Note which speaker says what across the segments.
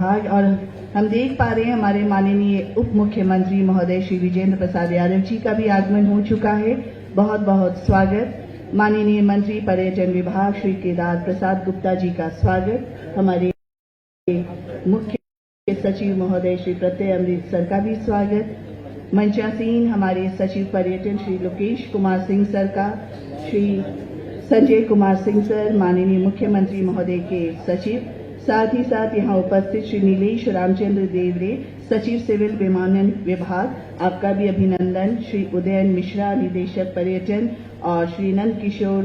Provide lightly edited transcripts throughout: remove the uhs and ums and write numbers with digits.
Speaker 1: विभाग। और हम देख पा रहे हैं हमारे माननीय उप मुख्यमंत्री महोदय श्री विजेंद्र प्रसाद यादव जी का भी आगमन हो चुका है। बहुत बहुत स्वागत। माननीय मंत्री पर्यटन विभाग श्री केदार प्रसाद गुप्ता जी का स्वागत। हमारे मुख्य सचिव महोदय श्री प्रत्यय अमृत सर का भी स्वागत। मंचासीन हमारे सचिव पर्यटन श्री लोकेश कुमार सिंह सर का, श्री संजय कुमार सिंह सर माननीय मुख्यमंत्री महोदय के सचिव, साथ ही साथ यहाँ उपस्थित श्री नीलेश रामचंद्र देवरे सचिव सिविल विमानन विभाग, आपका भी अभिनंदन। श्री उदयन मिश्रा निदेशक पर्यटन और श्री नंद किशोर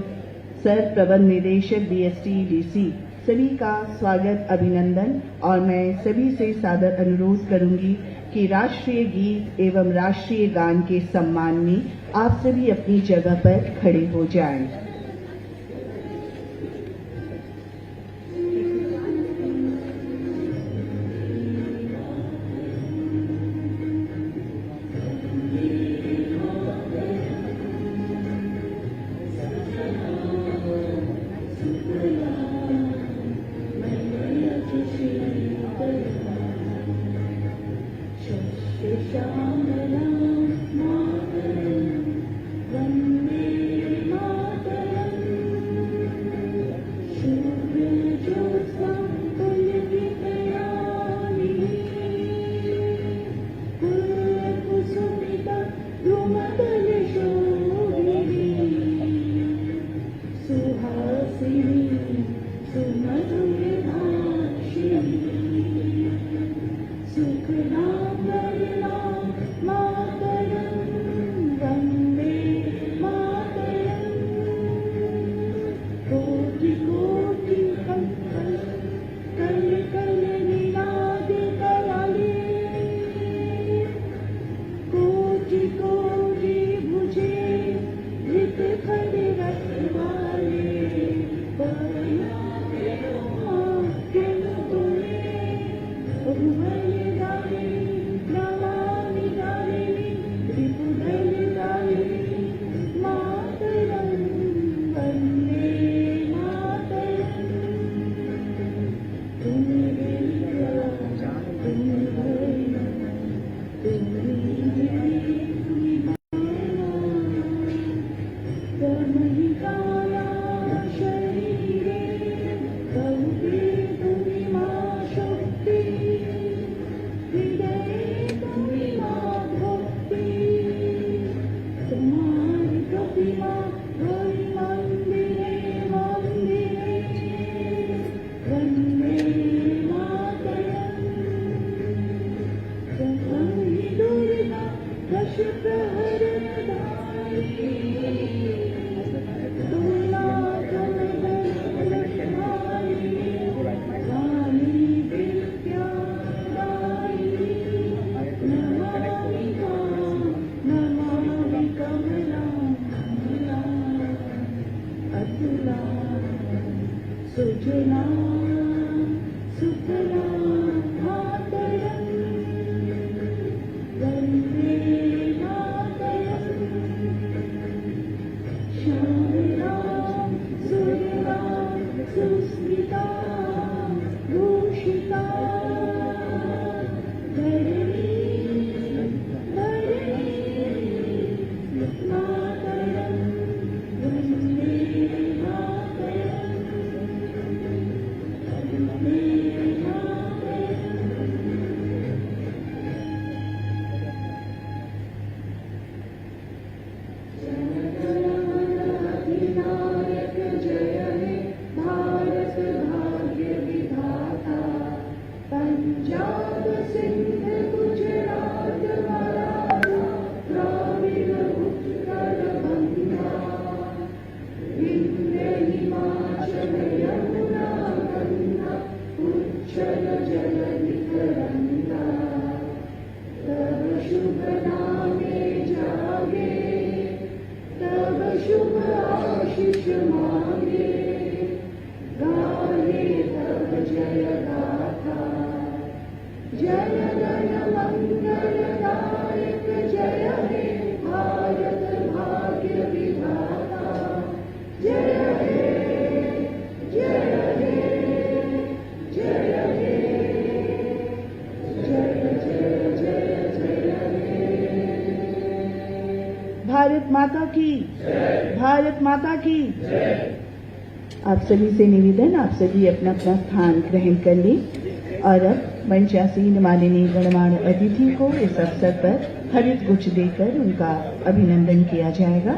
Speaker 1: सर प्रबंध निदेशक बीएसटी डीसी, सभी का स्वागत अभिनंदन। और मैं सभी से सादर अनुरोध करूंगी कि राष्ट्रीय गीत एवं राष्ट्रीय गान के सम्मान में आप सभी अपनी जगह पर खड़े हो जाएं। भारत माता की, भारत माता की। आप सभी से निवेदन, आप सभी अपना अपना स्थान ग्रहण कर लें और अब मंचासीन माननीय गणमान्य अतिथि को इस अवसर पर हरित गुच्छ देकर उनका अभिनंदन किया जाएगा।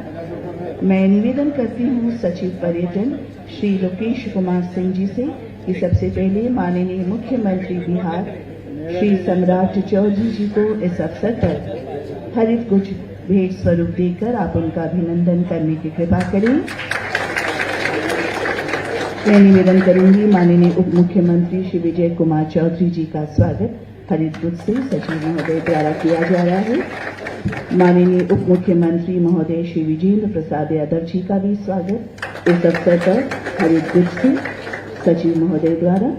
Speaker 1: मैं निवेदन करती हूँ सचिव पर्यटन श्री लोकेश कुमार सिंह जी से कि सबसे पहले माननीय मुख्यमंत्री बिहार श्री सम्राट चौधरी जी को इस अवसर पर हरित गुच्छ भेंट स्वरूप देकर आप उनका अभिनंदन करने की कृपा करें। मैं निवेदन करूंगी माननीय उप मुख्यमंत्री श्री विजय कुमार चौधरी जी का स्वागत हरित गुच्छ से सचिव महोदय द्वारा किया जा रहा है। माननीय उप मुख्यमंत्री महोदय श्री विजेंद्र प्रसाद यादव जी का भी स्वागत इस अवसर पर हरित गुच्छ से सचिव महोदय द्वारा।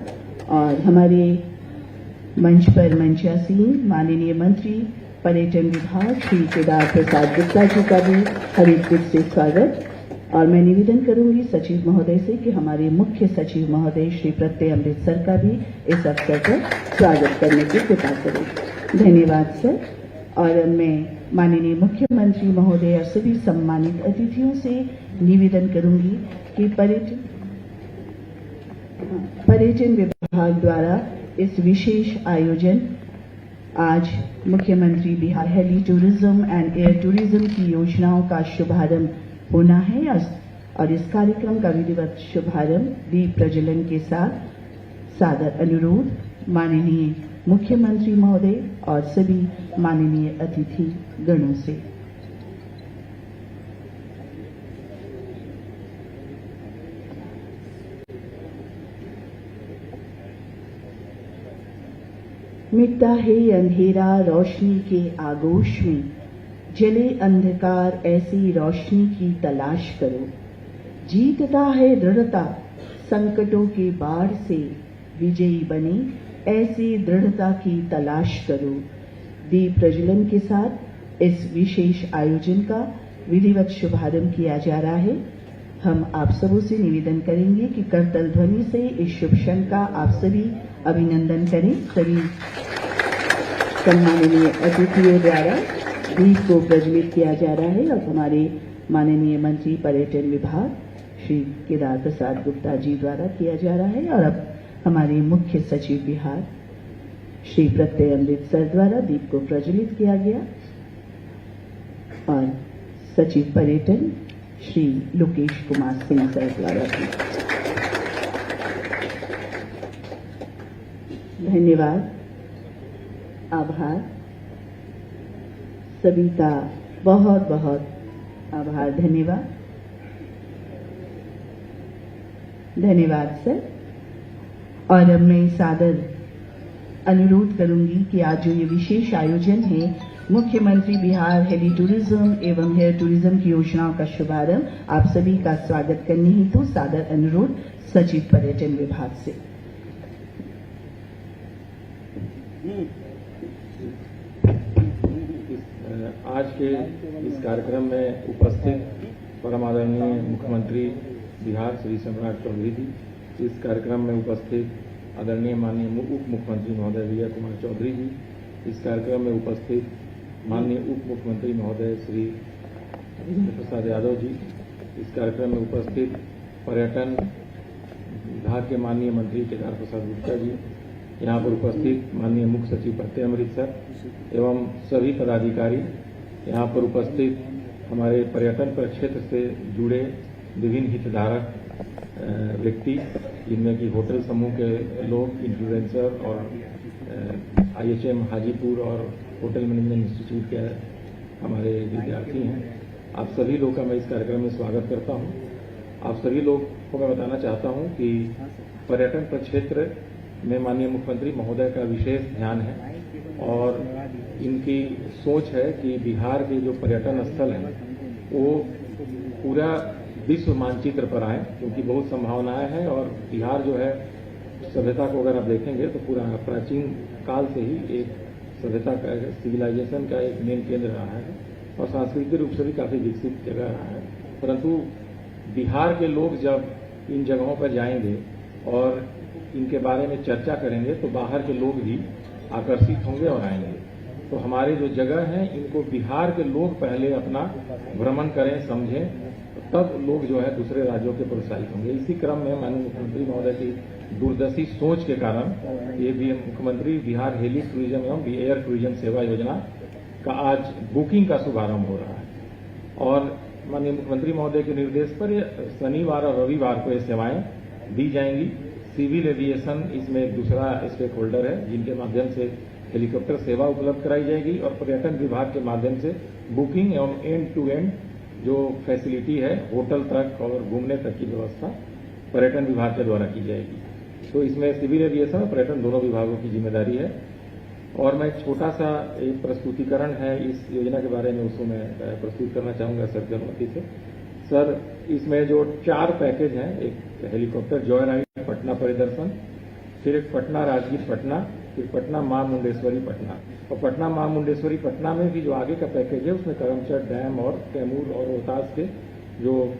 Speaker 1: और हमारे मंच पर मंचासीन माननीय मंत्री पर्यटन विभाग श्री केदार प्रसाद गुप्ता जी का भी हरित गुच्छ से स्वागत। और मैं निवेदन करूंगी सचिव महोदय से कि हमारे मुख्य सचिव महोदय श्री प्रत्यय अमृतसर का भी इस अवसर पर स्वागत करने की कृपा करें। धन्यवाद सर। और मैं माननीय मुख्यमंत्री महोदय और सभी सम्मानित अतिथियों से निवेदन करूंगी कि पर्यटन विभाग द्वारा इस विशेष आयोजन आज मुख्यमंत्री Bihar heli tourism and air tourism की योजनाओं का शुभारंभ होना है और इस कार्यक्रम का विधिवत शुभारंभ दीप प्रज्वलन के साथ सादर अनुरोध माननीय मुख्यमंत्री महोदय और सभी माननीय अतिथि गणों से। मिटता है अंधेरा रोशनी के आगोश में, जले अंधकार ऐसी रोशनी की तलाश करो। जीतता है दृढ़ता संकटों के बाढ़ से, विजयी बने ऐसी दृढ़ता की तलाश करो। दीप प्रज्वलन के साथ इस विशेष आयोजन का विधिवत शुभारंभ किया जा रहा है। हम आप सबों से निवेदन करेंगे कि करतल ध्वनि से इस शुभ क्षण का आप सभी अभिनंदन करें। सभी सम्माननीय अतिथियों द्वारा दीप को प्रज्वलित किया जा रहा है और हमारे माननीय मंत्री पर्यटन विभाग श्री केदार प्रसाद गुप्ता जी द्वारा किया जा रहा है। और अब हमारे मुख्य सचिव बिहार श्री प्रत्यय अमृतसर द्वारा दीप को प्रज्वलित किया गया और सचिव पर्यटन श्री लोकेश कुमार सिंह सर द्वारा भी। धन्यवाद, आभार, सभी का बहुत बहुत आभार। धन्यवाद, धन्यवाद सर। और अब मैं सादर अनुरोध करूंगी कि आज जो ये विशेष आयोजन है मुख्यमंत्री बिहार हेली टूरिज्म एवं हेयर टूरिज्म की योजनाओं का शुभारंभ, आप सभी का स्वागत करने हेतु सादर अनुरोध सचिव पर्यटन विभाग से।
Speaker 2: आज के इस कार्यक्रम में उपस्थित परम आदरणीय मुख्यमंत्री बिहार श्री सम्राट चौधरी जी, इस कार्यक्रम में उपस्थित आदरणीय माननीय उप मुख्यमंत्री महोदय विजय कुमार चौधरी जी, इस कार्यक्रम में उपस्थित माननीय उप मुख्यमंत्री महोदय श्री विजेंद्र प्रसाद यादव जी, इस कार्यक्रम में उपस्थित पर्यटन विभाग के माननीय मंत्री केदार प्रसाद गुप्ता जी, यहाँ पर उपस्थित माननीय मुख्य सचिव प्रत्यय अमृतसर एवं सभी पदाधिकारी, यहाँ पर उपस्थित हमारे पर्यटन प्रक्षेत्र से जुड़े विभिन्न हितधारक व्यक्ति, जिनमें कि होटल समूह के लोग, इन्फ्लुएंसर और IHM हाजीपुर और होटल मैनेजमेंट इंस्टीट्यूट के हमारे विद्यार्थी हैं। आप सभी लोग का मैं इस कार्यक्रम में स्वागत करता हूं। आप सभी लोग को मैं बताना चाहता हूं कि पर्यटन प्रक्षेत्र में माननीय मुख्यमंत्री महोदय का विशेष ध्यान है और इनकी सोच है कि बिहार के जो पर्यटन स्थल हैं वो पूरा विश्व मानचित्र पर आए, क्योंकि बहुत संभावनाएं हैं और बिहार जो है सभ्यता को अगर आप देखेंगे तो पूरा प्राचीन काल से ही एक सभ्यता का, सिविलाइजेशन का एक मेन केंद्र रहा है और सांस्कृतिक रूप से भी काफी विकसित जगह रहा है। परंतु बिहार के लोग जब इन जगहों पर जाएंगे और इनके बारे में चर्चा करेंगे तो बाहर के लोग भी आकर्षित होंगे और आएंगे। तो हमारे जो जगह हैं इनको बिहार के लोग पहले अपना भ्रमण करें, समझें, तब लोग जो है दूसरे राज्यों के प्रोत्साहित होंगे। इसी क्रम में माननीय मुख्यमंत्री महोदय की दूरदर्शी सोच के कारण ये भी मुख्यमंत्री बिहार हेली टूरिज्म एवं एयर टूरिज्म सेवा योजना का आज बुकिंग का शुभारंभ हो रहा है और माननीय मुख्यमंत्री महोदय के निर्देश पर ये शनिवार और रविवार को ये सेवाएं दी जाएंगी। सिविल एविएशन इसमें एक दूसरा स्टेक होल्डर है जिनके माध्यम से हेलीकॉप्टर सेवा उपलब्ध कराई जाएगी और पर्यटन विभाग के माध्यम से बुकिंग एवं एंड टू एंड जो फैसिलिटी है होटल तक और घूमने तक की व्यवस्था पर्यटन विभाग के द्वारा की जाएगी। तो इसमें सिविल एविएशन और पर्यटन दोनों विभागों की जिम्मेदारी है। और मैं एक छोटा सा एक प्रस्तुतिकरण है इस योजना के बारे में, उसको मैं प्रस्तुत करना चाहूंगा सर की अनुमति से। सर, इसमें जो 4 पैकेज हैं, एक हेलीकॉप्टर जॉय राइड पटना परिदर्शन, फिर एक पटना राजगीर पटना, फिर पटना मां मुंडेश्वरी पटना। और पटना मां मुंडेश्वरी पटना में भी जो आगे का पैकेज है उसमें करमचट डैम और कैमूर और रोहतास के जो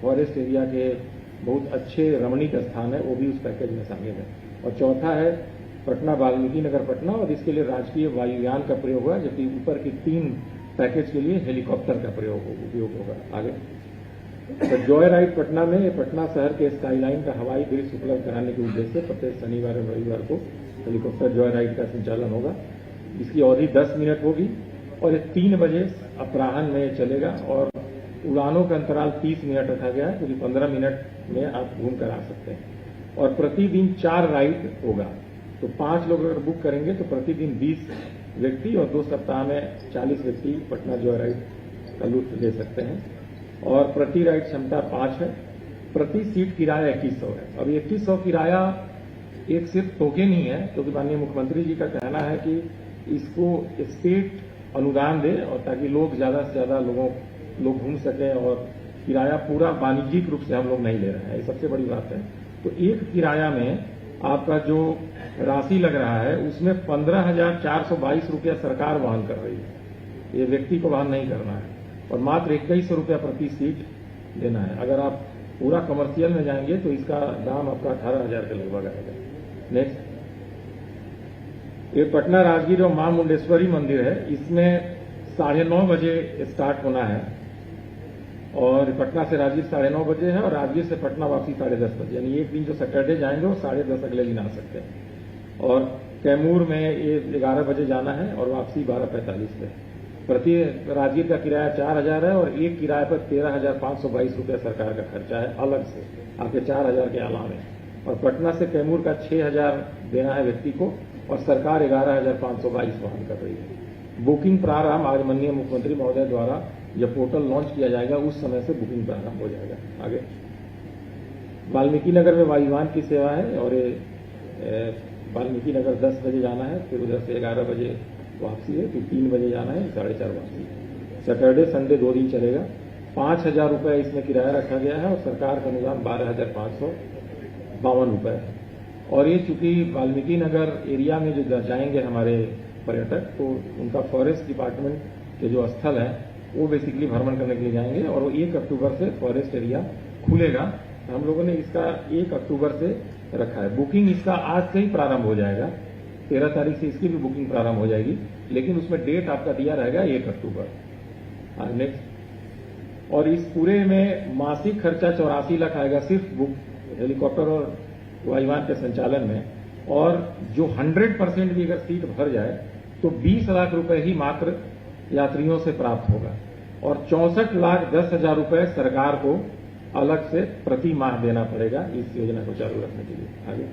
Speaker 2: फॉरेस्ट एरिया के बहुत अच्छे रमणीक स्थान है वो भी उस पैकेज में शामिल है। और चौथा है पटना वाल्मीकि नगर पटना और इसके लिए राजकीय वायुयान का प्रयोग हुआ, जबकि ऊपर की 3 पैकेज के लिए हेलीकॉप्टर का उपयोग होगा। आगे तो जॉय राइड पटना में पटना शहर के स्काईलाइन का हवाई दृश्य उपलब्ध कराने के उद्देश्य से प्रत्येक शनिवार और रविवार को हेलीकॉप्टर जॉय राइड का संचालन होगा। इसकी अवधि 10 मिनट होगी और ये 3 बजे अपराह्न में चलेगा और उड़ानों का अंतराल 30 मिनट रखा गया है, क्योंकि 15 मिनट में आप घूम कर आ सकते हैं। और प्रतिदिन 4 राइड होगा, तो 5 लोग अगर बुक करेंगे तो प्रतिदिन 20 व्यक्ति और 2 सप्ताह में 40 व्यक्ति पटना जॉय राइड का लुत्फ ले सकते हैं। और प्रति राइड क्षमता 5 है, प्रति सीट किराया 2100 है। अब 2100 किराया एक सिर्फ टोकन ही है, क्योंकि माननीय मुख्यमंत्री जी का कहना है कि इसको स्टेट अनुदान दे और ताकि लोग ज्यादा से ज्यादा लोग घूम सकें, और किराया पूरा वाणिज्यिक रूप से हम लोग नहीं ले रहे हैं, ये सबसे बड़ी बात है। तो एक किराया में आपका जो राशि लग रहा है उसमें 15,422 रुपया सरकार वहन कर रही है, ये व्यक्ति को वहन नहीं करना है, और मात्र 2100 रुपया प्रति सीट देना है। अगर आप पूरा कमर्शियल में जाएंगे तो इसका दाम आपका 18,000 के लगभग आएगा। नेक्स्ट, ये पटना राजगीर और मां मुंडेश्वरी मंदिर है, इसमें 9:30 बजे स्टार्ट होना है और पटना से राजगीर 9:30 बजे है और राजगीर से पटना वापसी 10:30 बजे, यानी एक दिन जो सैटरडे जाएंगे वो 10:30 अगले दिन आ सकते हैं। और कैमूर में ये 11 बजे जाना है और वापसी 12:45 पे। प्रति राजगीर का किराया 4,000 है और एक किराए पर 13,522 रुपया सरकार का खर्चा है अलग से, आपके 4,000 के अलावे। और पटना से कैमूर का 6,000 देना है व्यक्ति को और सरकार 11,522 वहन कर रही है। बुकिंग प्रारंभ आज माननीय मुख्यमंत्री महोदय द्वारा जब पोर्टल लॉन्च किया जाएगा उस समय से बुकिंग प्रारंभ हो जाएगा। आगे वाल्मीकि नगर में वायुयान की सेवा है और ये वाल्मीकि नगर 10 बजे जाना है, फिर उधर से 11 बजे वापसी है, फिर 3 बजे जाना है, 4:30 वापसी। सैटरडे संडे 2 दिन चलेगा। 5,000 रुपये इसमें किराया रखा गया है और सरकार का अनुदान 12,552 रुपये है। और ये चूंकि वाल्मीकि नगर एरिया में जो जाएंगे हमारे पर्यटक, तो उनका फॉरेस्ट डिपार्टमेंट के जो स्थल है वो बेसिकली भ्रमण करने के लिए जाएंगे और वो 1 अक्टूबर से फॉरेस्ट एरिया खुलेगा। हम लोगों ने इसका 1 अक्टूबर से रखा है। बुकिंग इसका आज से ही प्रारंभ हो जाएगा, 13 तारीख से इसकी भी बुकिंग प्रारंभ हो जाएगी, लेकिन उसमें डेट आपका दिया रहेगा 1 अक्टूबर। नेक्स्ट, और इस पूरे में मासिक खर्चा 84 लाख आएगा सिर्फ बुक हेलीकॉप्टर और वायुयान के संचालन में, और जो 100% भी अगर सीट भर जाए तो 20 लाख रुपए ही मात्र यात्रियों से प्राप्त होगा और 64,10,000 रुपए सरकार को अलग से प्रति माह देना पड़ेगा इस योजना को चालू रखने के लिए। आगे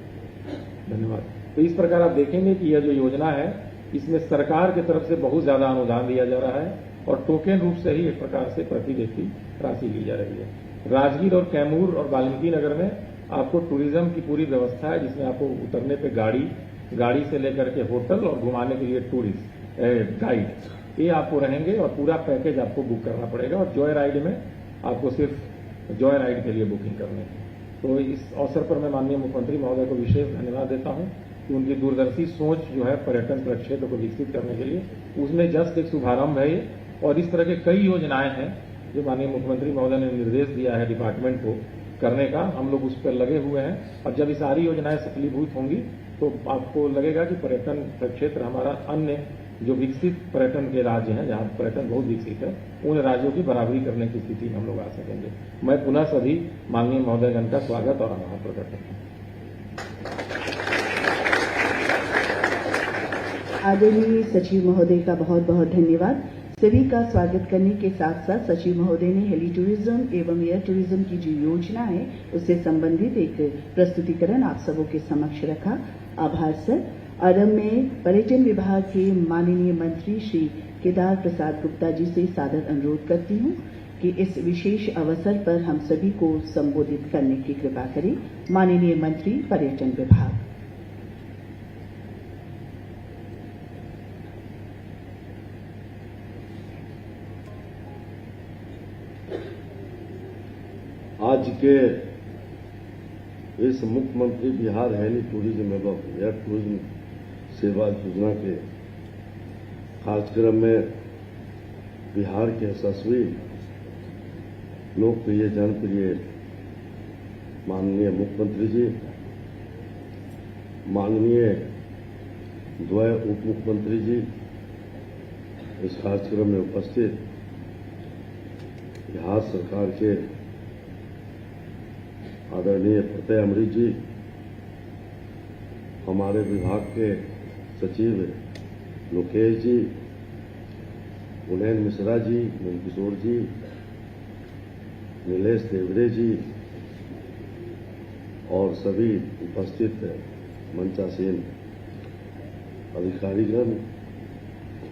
Speaker 2: धन्यवाद। तो इस प्रकार आप देखेंगे कि यह जो योजना है इसमें सरकार की तरफ से बहुत ज्यादा अनुदान दिया जा रहा है और टोकन रूप से ही एक प्रकार से प्रति व्यक्ति राशि ली जा रही है। राजगीर और कैमूर और वाल्मीकि नगर में आपको टूरिज्म की पूरी व्यवस्था है, जिसमें आपको उतरने पे गाड़ी से लेकर के होटल और घुमाने के लिए टूरिस्ट गाइड, ये आपको रहेंगे और पूरा पैकेज आपको बुक करना पड़ेगा। और जॉय राइड में आपको सिर्फ जॉय राइड के लिए बुकिंग करनी है। तो इस अवसर पर मैं माननीय मुख्यमंत्री महोदय को विशेष धन्यवाद देता हूं कि उनकी दूरदर्शी सोच जो है पर्यटन प्रक्षेत्र को विकसित करने के लिए, उसमें जस्ट एक शुभारंभ है ये, और इस तरह के कई योजनाएं हैं जो माननीय मुख्यमंत्री महोदय ने निर्देश दिया है डिपार्टमेंट को करने का। हम लोग उस पर लगे हुए हैं और जब ये सारी योजनाएं सफलीभूत होंगी तो आपको लगेगा कि पर्यटन प्रक्षेत्र हमारा अन्य जो विकसित पर्यटन के राज्य हैं, जहाँ पर्यटन बहुत विकसित है, उन राज्यों की बराबरी करने की स्थिति में हम लोग आ सकेंगे। मैं पुनः सभी माननीय महोदयगण का स्वागत और आभार प्रकट करता हूँ।
Speaker 1: आदरणीय सचिव महोदय का बहुत बहुत धन्यवाद। सभी का स्वागत करने के साथ साथ सचिव महोदय ने हेली टूरिज्म एवं एयर टूरिज्म की जो योजना है उससे संबंधित एक प्रस्तुतिकरण आप सबों के समक्ष रखा। आभार सर। और अब मैं पर्यटन विभाग के माननीय मंत्री श्री केदार प्रसाद गुप्ता जी से सादर अनुरोध करती हूँ कि इस विशेष अवसर पर हम सभी को संबोधित करने की कृपा करें। माननीय मंत्री पर्यटन विभाग।
Speaker 3: आज के इस मुख्यमंत्री बिहार हेली टूरिज्म एवं एयर टूरिज्म सेवा योजना के कार्यक्रम में बिहार के यशस्वी लोकप्रिय जनप्रिय माननीय मुख्यमंत्री जी, माननीय द्वय उप मुख्यमंत्री जी इस कार्यक्रम में उपस्थित, बिहार सरकार के आदरणीय प्रत्यय अमृत जी, हमारे विभाग के सचिव लोकेश जी, उनैन मिश्रा जी, नंदकिशोर जी, नीलेश देवरे जी और सभी उपस्थित मंचासीन अधिकारीगण,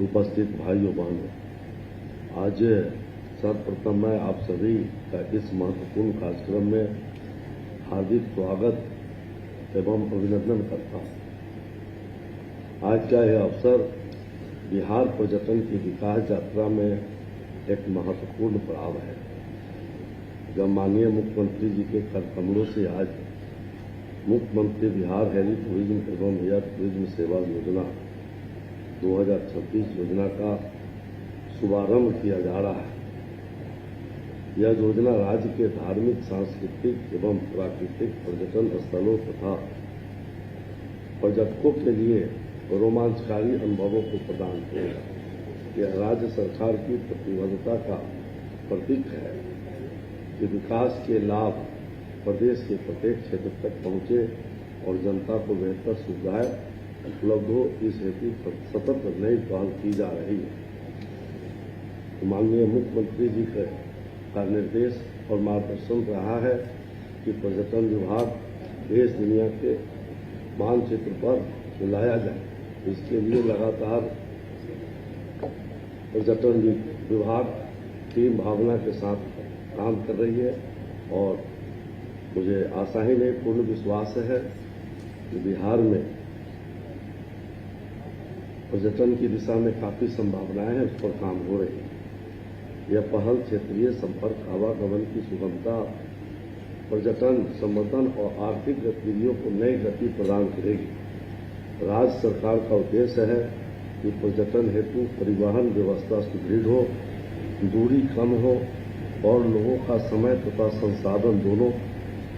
Speaker 3: उपस्थित भाइयों बहनों, आज सर्वप्रथम मैं आप सभी का इस महत्वपूर्ण कार्यक्रम में हार्दिक स्वागत एवं अभिनंदन करता हूं। आज का यह अवसर बिहार पर्यटन की विकास यात्रा में एक महत्वपूर्ण पड़ाव है। जब माननीय मुख्यमंत्री जी के कर कमलों से आज मुख्यमंत्री बिहार हेली टूरिज्म एवं एयर टूरिज्म सेवा योजना 2026 योजना का शुभारंभ किया जा रहा है। यह योजना राज्य के धार्मिक, सांस्कृतिक एवं प्राकृतिक पर्यटन स्थलों तथा पर्यटकों के लिए रोमांचकारी अनुभवों को प्रदान करेगा। यह राज्य सरकार की प्रतिबद्धता का प्रतीक है कि विकास के लाभ प्रदेश के प्रत्येक क्षेत्र तक पहुंचे और जनता को बेहतर सुविधाएं उपलब्ध हो, इस हेतु सतत नई पहल की जा रही है। माननीय मुख्यमंत्री जी का निर्देश और मार्गदर्शन रहा है कि पर्यटन विभाग देश दुनिया के मानचित्र पर लाया जाए। इसके लिए लगातार पर्यटन विभाग टीम भावना के साथ काम कर रही है और मुझे आशा ही नहीं, पूर्ण विश्वास है कि बिहार में पर्यटन की दिशा में काफी संभावनाएं हैं, उस पर काम हो रही है। यह पहल क्षेत्रीय संपर्क, आवागमन की सुगमता, पर्यटन संवर्धन और आर्थिक गतिविधियों को नई गति प्रदान करेगी। राज्य सरकार का उद्देश्य है कि पर्यटन हेतु परिवहन व्यवस्था सुदृढ़ हो, दूरी कम हो और लोगों का समय तथा संसाधन दोनों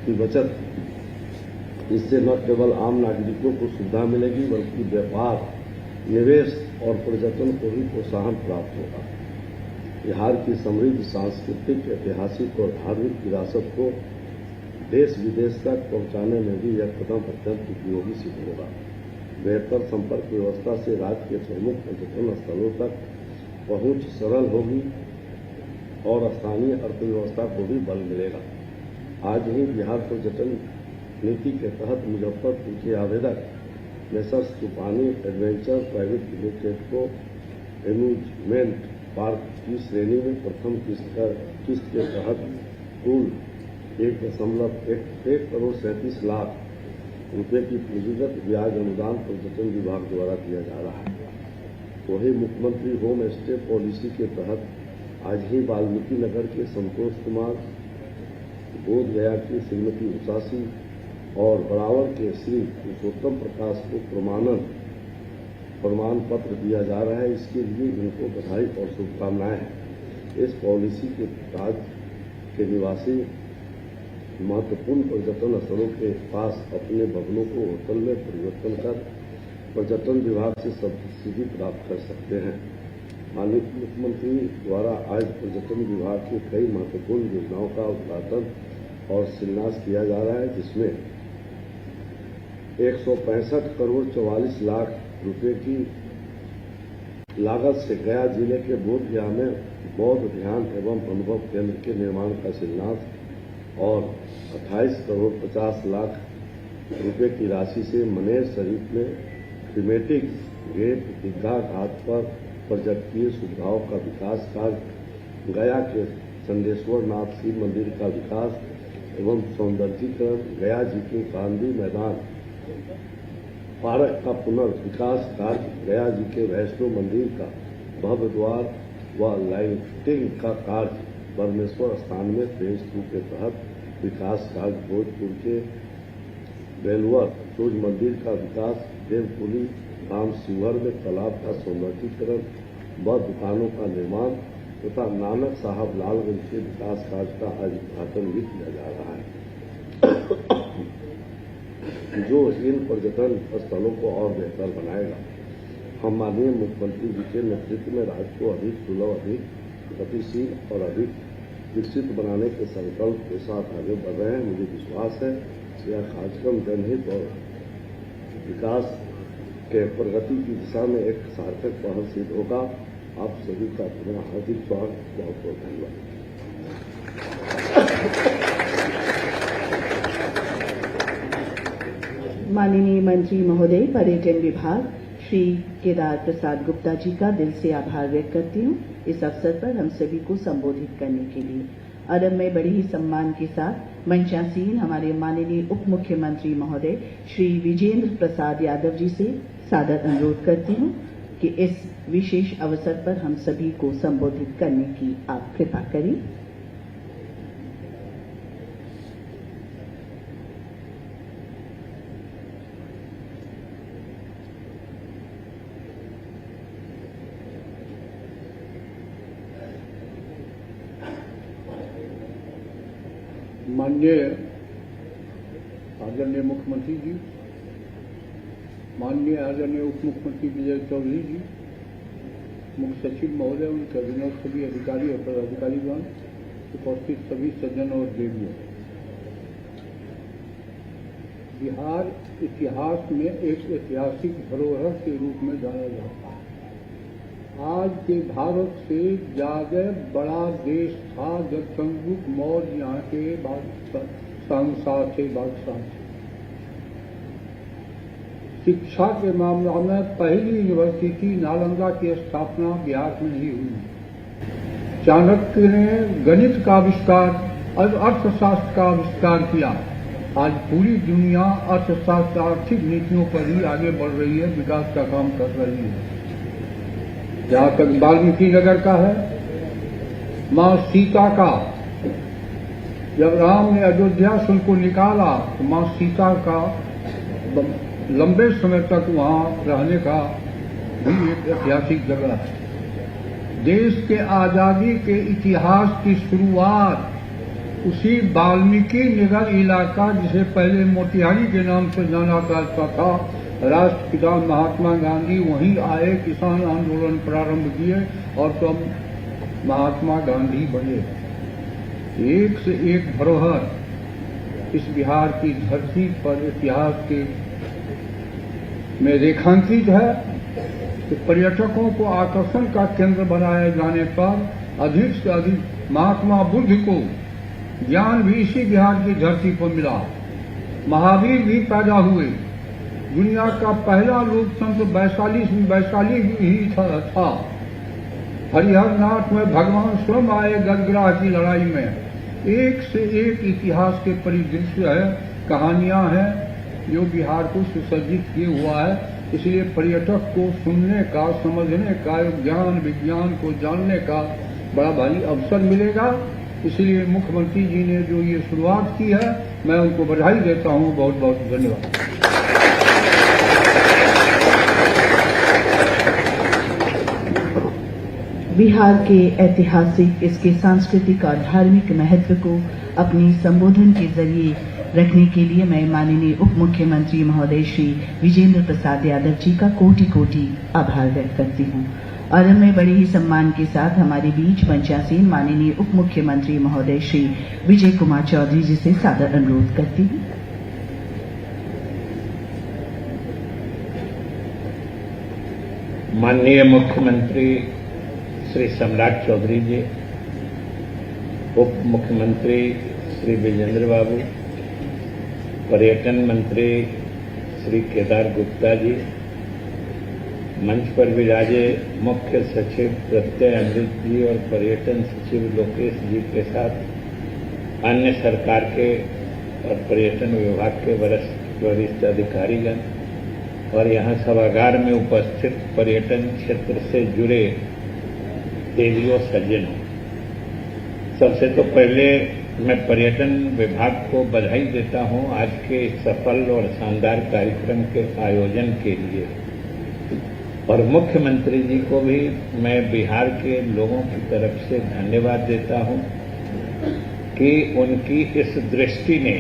Speaker 3: की बचत। इससे न केवल आम नागरिकों को सुविधा मिलेगी बल्कि व्यापार, निवेश और पर्यटन को भी प्रोत्साहन प्राप्त होगा। बिहार की समृद्ध सांस्कृतिक, ऐतिहासिक और धार्मिक विरासत को देश विदेश तक पहुंचाने में भी यह कदम अत्यंत उपयोगी सिद्ध होगा। बेहतर संपर्क व्यवस्था से राज्य के प्रमुख पर्यटन स्थलों तक पहुंच सरल होगी और स्थानीय अर्थव्यवस्था को भी बल मिलेगा। आज ही बिहार पर्यटन नीति के तहत मुजफ्फरपुर के आवेदक मेसर्स तूफानी एडवेंचर प्राइवेट लिमिटेड को एम्यूजमेंट पार्क की श्रेणी में प्रथम किस्त के तहत कुल 1.1 करोड़ 37 लाख रुपए की पूंजीगत ब्याज अनुदान पर्यटन विभाग द्वारा दिया जा रहा है। वही मुख्यमंत्री होम स्टे पॉलिसी के तहत आज ही वाल्मीकि नगर के संतोष कुमार, बोध गया की श्रीमती उषासी और बरावर के श्री पुरुषोत्तम प्रकाश को प्रमाण पत्र दिया जा रहा है। इसके लिए इनको बधाई और शुभकामनाएं हैं। इस पॉलिसी के तहत के निवासी महत्वपूर्ण पर्यटन स्थलों के पास अपने भवनों को होटल में परिवर्तन कर पर्यटन विभाग से सब्सिडी प्राप्त कर सकते हैं। माननीय मुख्यमंत्री द्वारा आज पर्यटन विभाग की कई महत्वपूर्ण योजनाओं का उद्घाटन और शिलान्यास किया जा रहा है, जिसमें 165 करोड़ 44 लाख रुपए की लागत से गया जिले के बोधगया में बौद्ध ध्यान एवं अनुभव केंद्र के निर्माण का शिलान्यास और 28 करोड़ 50 लाख रुपए की राशि से मनेर शरीफ में थीमेटिक गेट दीघा घाट पर पर्यटकीय सुविधाओं का विकास कार्य, गया के चंदेश्वर नाथ शिव मंदिर का विकास एवं सौंदर्यीकरण, गया जी के गांधी मैदान पार्क का पुनर्विकास कार्य, गया जी के वैष्णो मंदिर का भव्य द्वार व लाइटिंग का कार्य, परमेश्वर स्थान में फेज 2 के तहत विकास कार्य, भोजपुर के बेलवर सूर्य मंदिर का विकास, देवपुरी राम शिवहर में तालाब का सौंदर्यीकरण व दुकानों का निर्माण तथा नानक साहब लालगंज के विकास कार्य का आज उद्घाटन भी किया जा रहा है, जो इन पर्यटन स्थलों को और बेहतर बनाएगा। हम माननीय मुख्यमंत्री जी के नेतृत्व में राज्य को अधिक सुलभ, अधिक गतिशील और अधिक विकसित बनाने के संकल्प के साथ आगे बढ़ रहे हैं। मुझे विश्वास है यह कार्यक्रम जनहित और विकास के प्रगति की दिशा में एक सार्थक पहल सिद्ध होगा। आप सभी का पुनः हार्दिक स्वागत, बहुत बहुत धन्यवाद।
Speaker 1: माननीय मंत्री महोदय, पर्यटन विभाग श्री केदार प्रसाद गुप्ता जी का दिल से आभार व्यक्त करती हूँ इस अवसर पर हम सभी को संबोधित करने के लिए। और अब मैं बड़े ही सम्मान के साथ मंचासीन हमारे माननीय उप मुख्यमंत्री महोदय श्री विजेंद्र प्रसाद यादव जी से सादर अनुरोध करती हूँ कि इस विशेष अवसर पर हम सभी को संबोधित करने की आप कृपा करें।
Speaker 4: माननीय आदरणीय मुख्यमंत्री जी, माननीय आदरणीय उप मुख्यमंत्री विजय चौधरी जी, मुख्य सचिव महोदय, उनके अधीन सभी अधिकारी और पदाधिकारीगण, उपस्थित सभी सज्जनों और देवियों, बिहार इतिहास में एक ऐतिहासिक धरोहर के रूप में जाना जाता है। आज के भारत से ज्यादा बड़ा देश था जब चंद्रगुप्त मौर्य यहाँ के बादशाह थे। शिक्षा के मामला में पहली यूनिवर्सिटी नालंदा की स्थापना बिहार में नहीं हुई। चाणक्य ने गणित का आविष्कार और अर्थशास्त्र का आविष्कार किया। आज पूरी दुनिया अर्थशास्त्र, आर्थिक नीतियों पर ही आगे बढ़ रही है, विकास का काम कर रही है। जहां तक वाल्मीकि नगर का है, मां सीता का, जब राम ने अयोध्या शुल्क को निकाला तो मां सीता का लंबे समय तक वहां रहने का भी एक ऐतिहासिक जगह है। देश के आजादी के इतिहास की शुरुआत उसी वाल्मीकि नगर इलाका, जिसे पहले मोतिहारी के नाम से जाना जाता था, राष्ट्रपिता महात्मा गांधी वहीं आए, किसान आंदोलन प्रारंभ किए और तो महात्मा गांधी बने। एक से एक धरोहर इस बिहार की धरती पर इतिहास के में रेखांकित है। कि पर्यटकों को आकर्षण का केंद्र बनाए जाने पर अधिक से अधिक महात्मा बुद्ध को ज्ञान भी इसी बिहार की धरती पर मिला। महावीर भी पैदा हुए। दुनिया का पहला लोकतंत्र वैशाली ही था। हरिहर नाथ में भगवान स्वयं आए गजग्राह की लड़ाई में। एक से एक इतिहास के परिदृश्य है, कहानियां हैं जो बिहार को सुसज्जित किए हुआ है। इसलिए पर्यटक को सुनने का, समझने का, ज्ञान विज्ञान को जानने का बड़ा भारी अवसर मिलेगा। इसलिए मुख्यमंत्री जी ने जो ये शुरुआत की है, मैं उनको बधाई देता हूं। बहुत बहुत धन्यवाद।
Speaker 1: बिहार के ऐतिहासिक, इसके सांस्कृतिक और धार्मिक महत्व को अपने संबोधन के जरिए रखने के लिए मैं माननीय उप मुख्यमंत्री महोदय श्री विजेंद्र प्रसाद यादव जी का कोटि कोटि आभार व्यक्त करती हूँ। और अब मैं बड़े ही सम्मान के साथ हमारे बीच मंचासीन माननीय उप मुख्यमंत्री महोदय श्री विजय कुमार चौधरी जी से सादर अनुरोध करती हूँ।
Speaker 5: माननीय मुख्यमंत्री श्री सम्राट चौधरी जी, उप मुख्यमंत्री श्री विजेंद्र बाबू, पर्यटन मंत्री श्री केदार गुप्ता जी, मंच पर विराजे मुख्य सचिव प्रत्यय अमृत जी और पर्यटन सचिव लोकेश जी के साथ अन्य सरकार के और पर्यटन विभाग के वरिष्ठ अधिकारीगण और यहाँ सभागार में उपस्थित पर्यटन क्षेत्र से जुड़े देवियों सज्जनों, सबसे तो पहले मैं पर्यटन विभाग को बधाई देता हूँ आज के सफल और शानदार कार्यक्रम के आयोजन के लिए। और मुख्यमंत्री जी को भी मैं बिहार के लोगों की तरफ से धन्यवाद देता हूँ कि उनकी इस दृष्टि ने,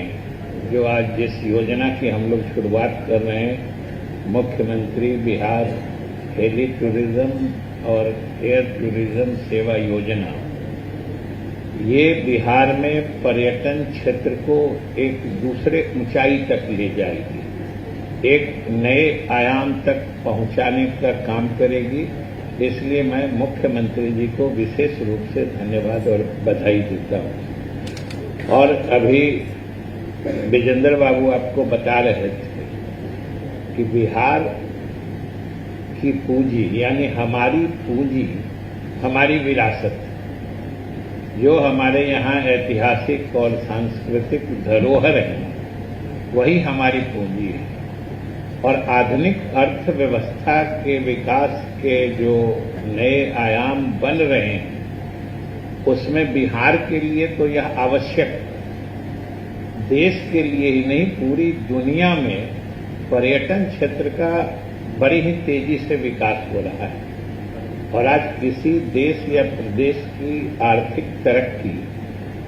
Speaker 5: जो आज जिस योजना की हम लोग शुरुआत कर रहे हैं, मुख्यमंत्री बिहार हेली टूरिज्म और एयर टूरिज्म सेवा योजना, ये बिहार में पर्यटन क्षेत्र को एक दूसरे ऊंचाई तक ले जाएगी, एक नए आयाम तक पहुंचाने का काम करेगी। इसलिए मैं मुख्यमंत्री जी को विशेष रूप से धन्यवाद और बधाई देता हूं। और अभी विजेंद्र बाबू आपको बता रहे थे कि बिहार की पूंजी यानी हमारी पूंजी, हमारी विरासत, जो हमारे यहाँ ऐतिहासिक और सांस्कृतिक धरोहर है, वही हमारी पूंजी है। और आधुनिक अर्थव्यवस्था के विकास के जो नए आयाम बन रहे हैं, उसमें बिहार के लिए तो यह आवश्यक, देश के लिए ही नहीं पूरी दुनिया में पर्यटन क्षेत्र का बड़ी ही तेजी से विकास हो रहा है। और आज किसी देश या प्रदेश की आर्थिक तरक्की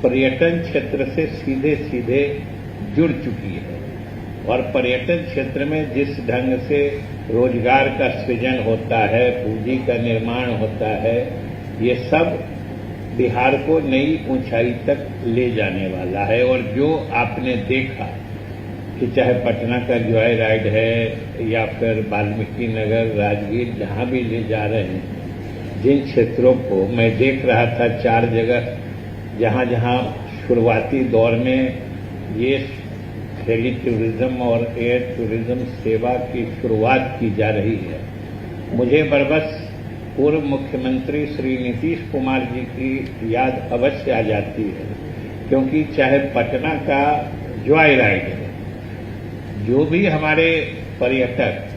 Speaker 5: पर्यटन क्षेत्र से सीधे सीधे जुड़ चुकी है। और पर्यटन क्षेत्र में जिस ढंग से रोजगार का सृजन होता है, पूंजी का निर्माण होता है, ये सब बिहार को नई ऊंचाई तक ले जाने वाला है। और जो आपने देखा कि चाहे पटना का जॉय राइड है या फिर वाल्मीकि नगर, राजगीर, जहां भी ले जा रहे हैं, जिन क्षेत्रों को मैं देख रहा था 4 जगह जहां जहां शुरुआती दौर में ये हेली टूरिज्म और एयर टूरिज्म सेवा की शुरुआत की जा रही है, मुझे बरबस पूर्व मुख्यमंत्री श्री नीतीश कुमार जी की याद अवश्य आ जाती है। क्योंकि चाहे पटना का जॉय राइड है, जो भी हमारे पर्यटक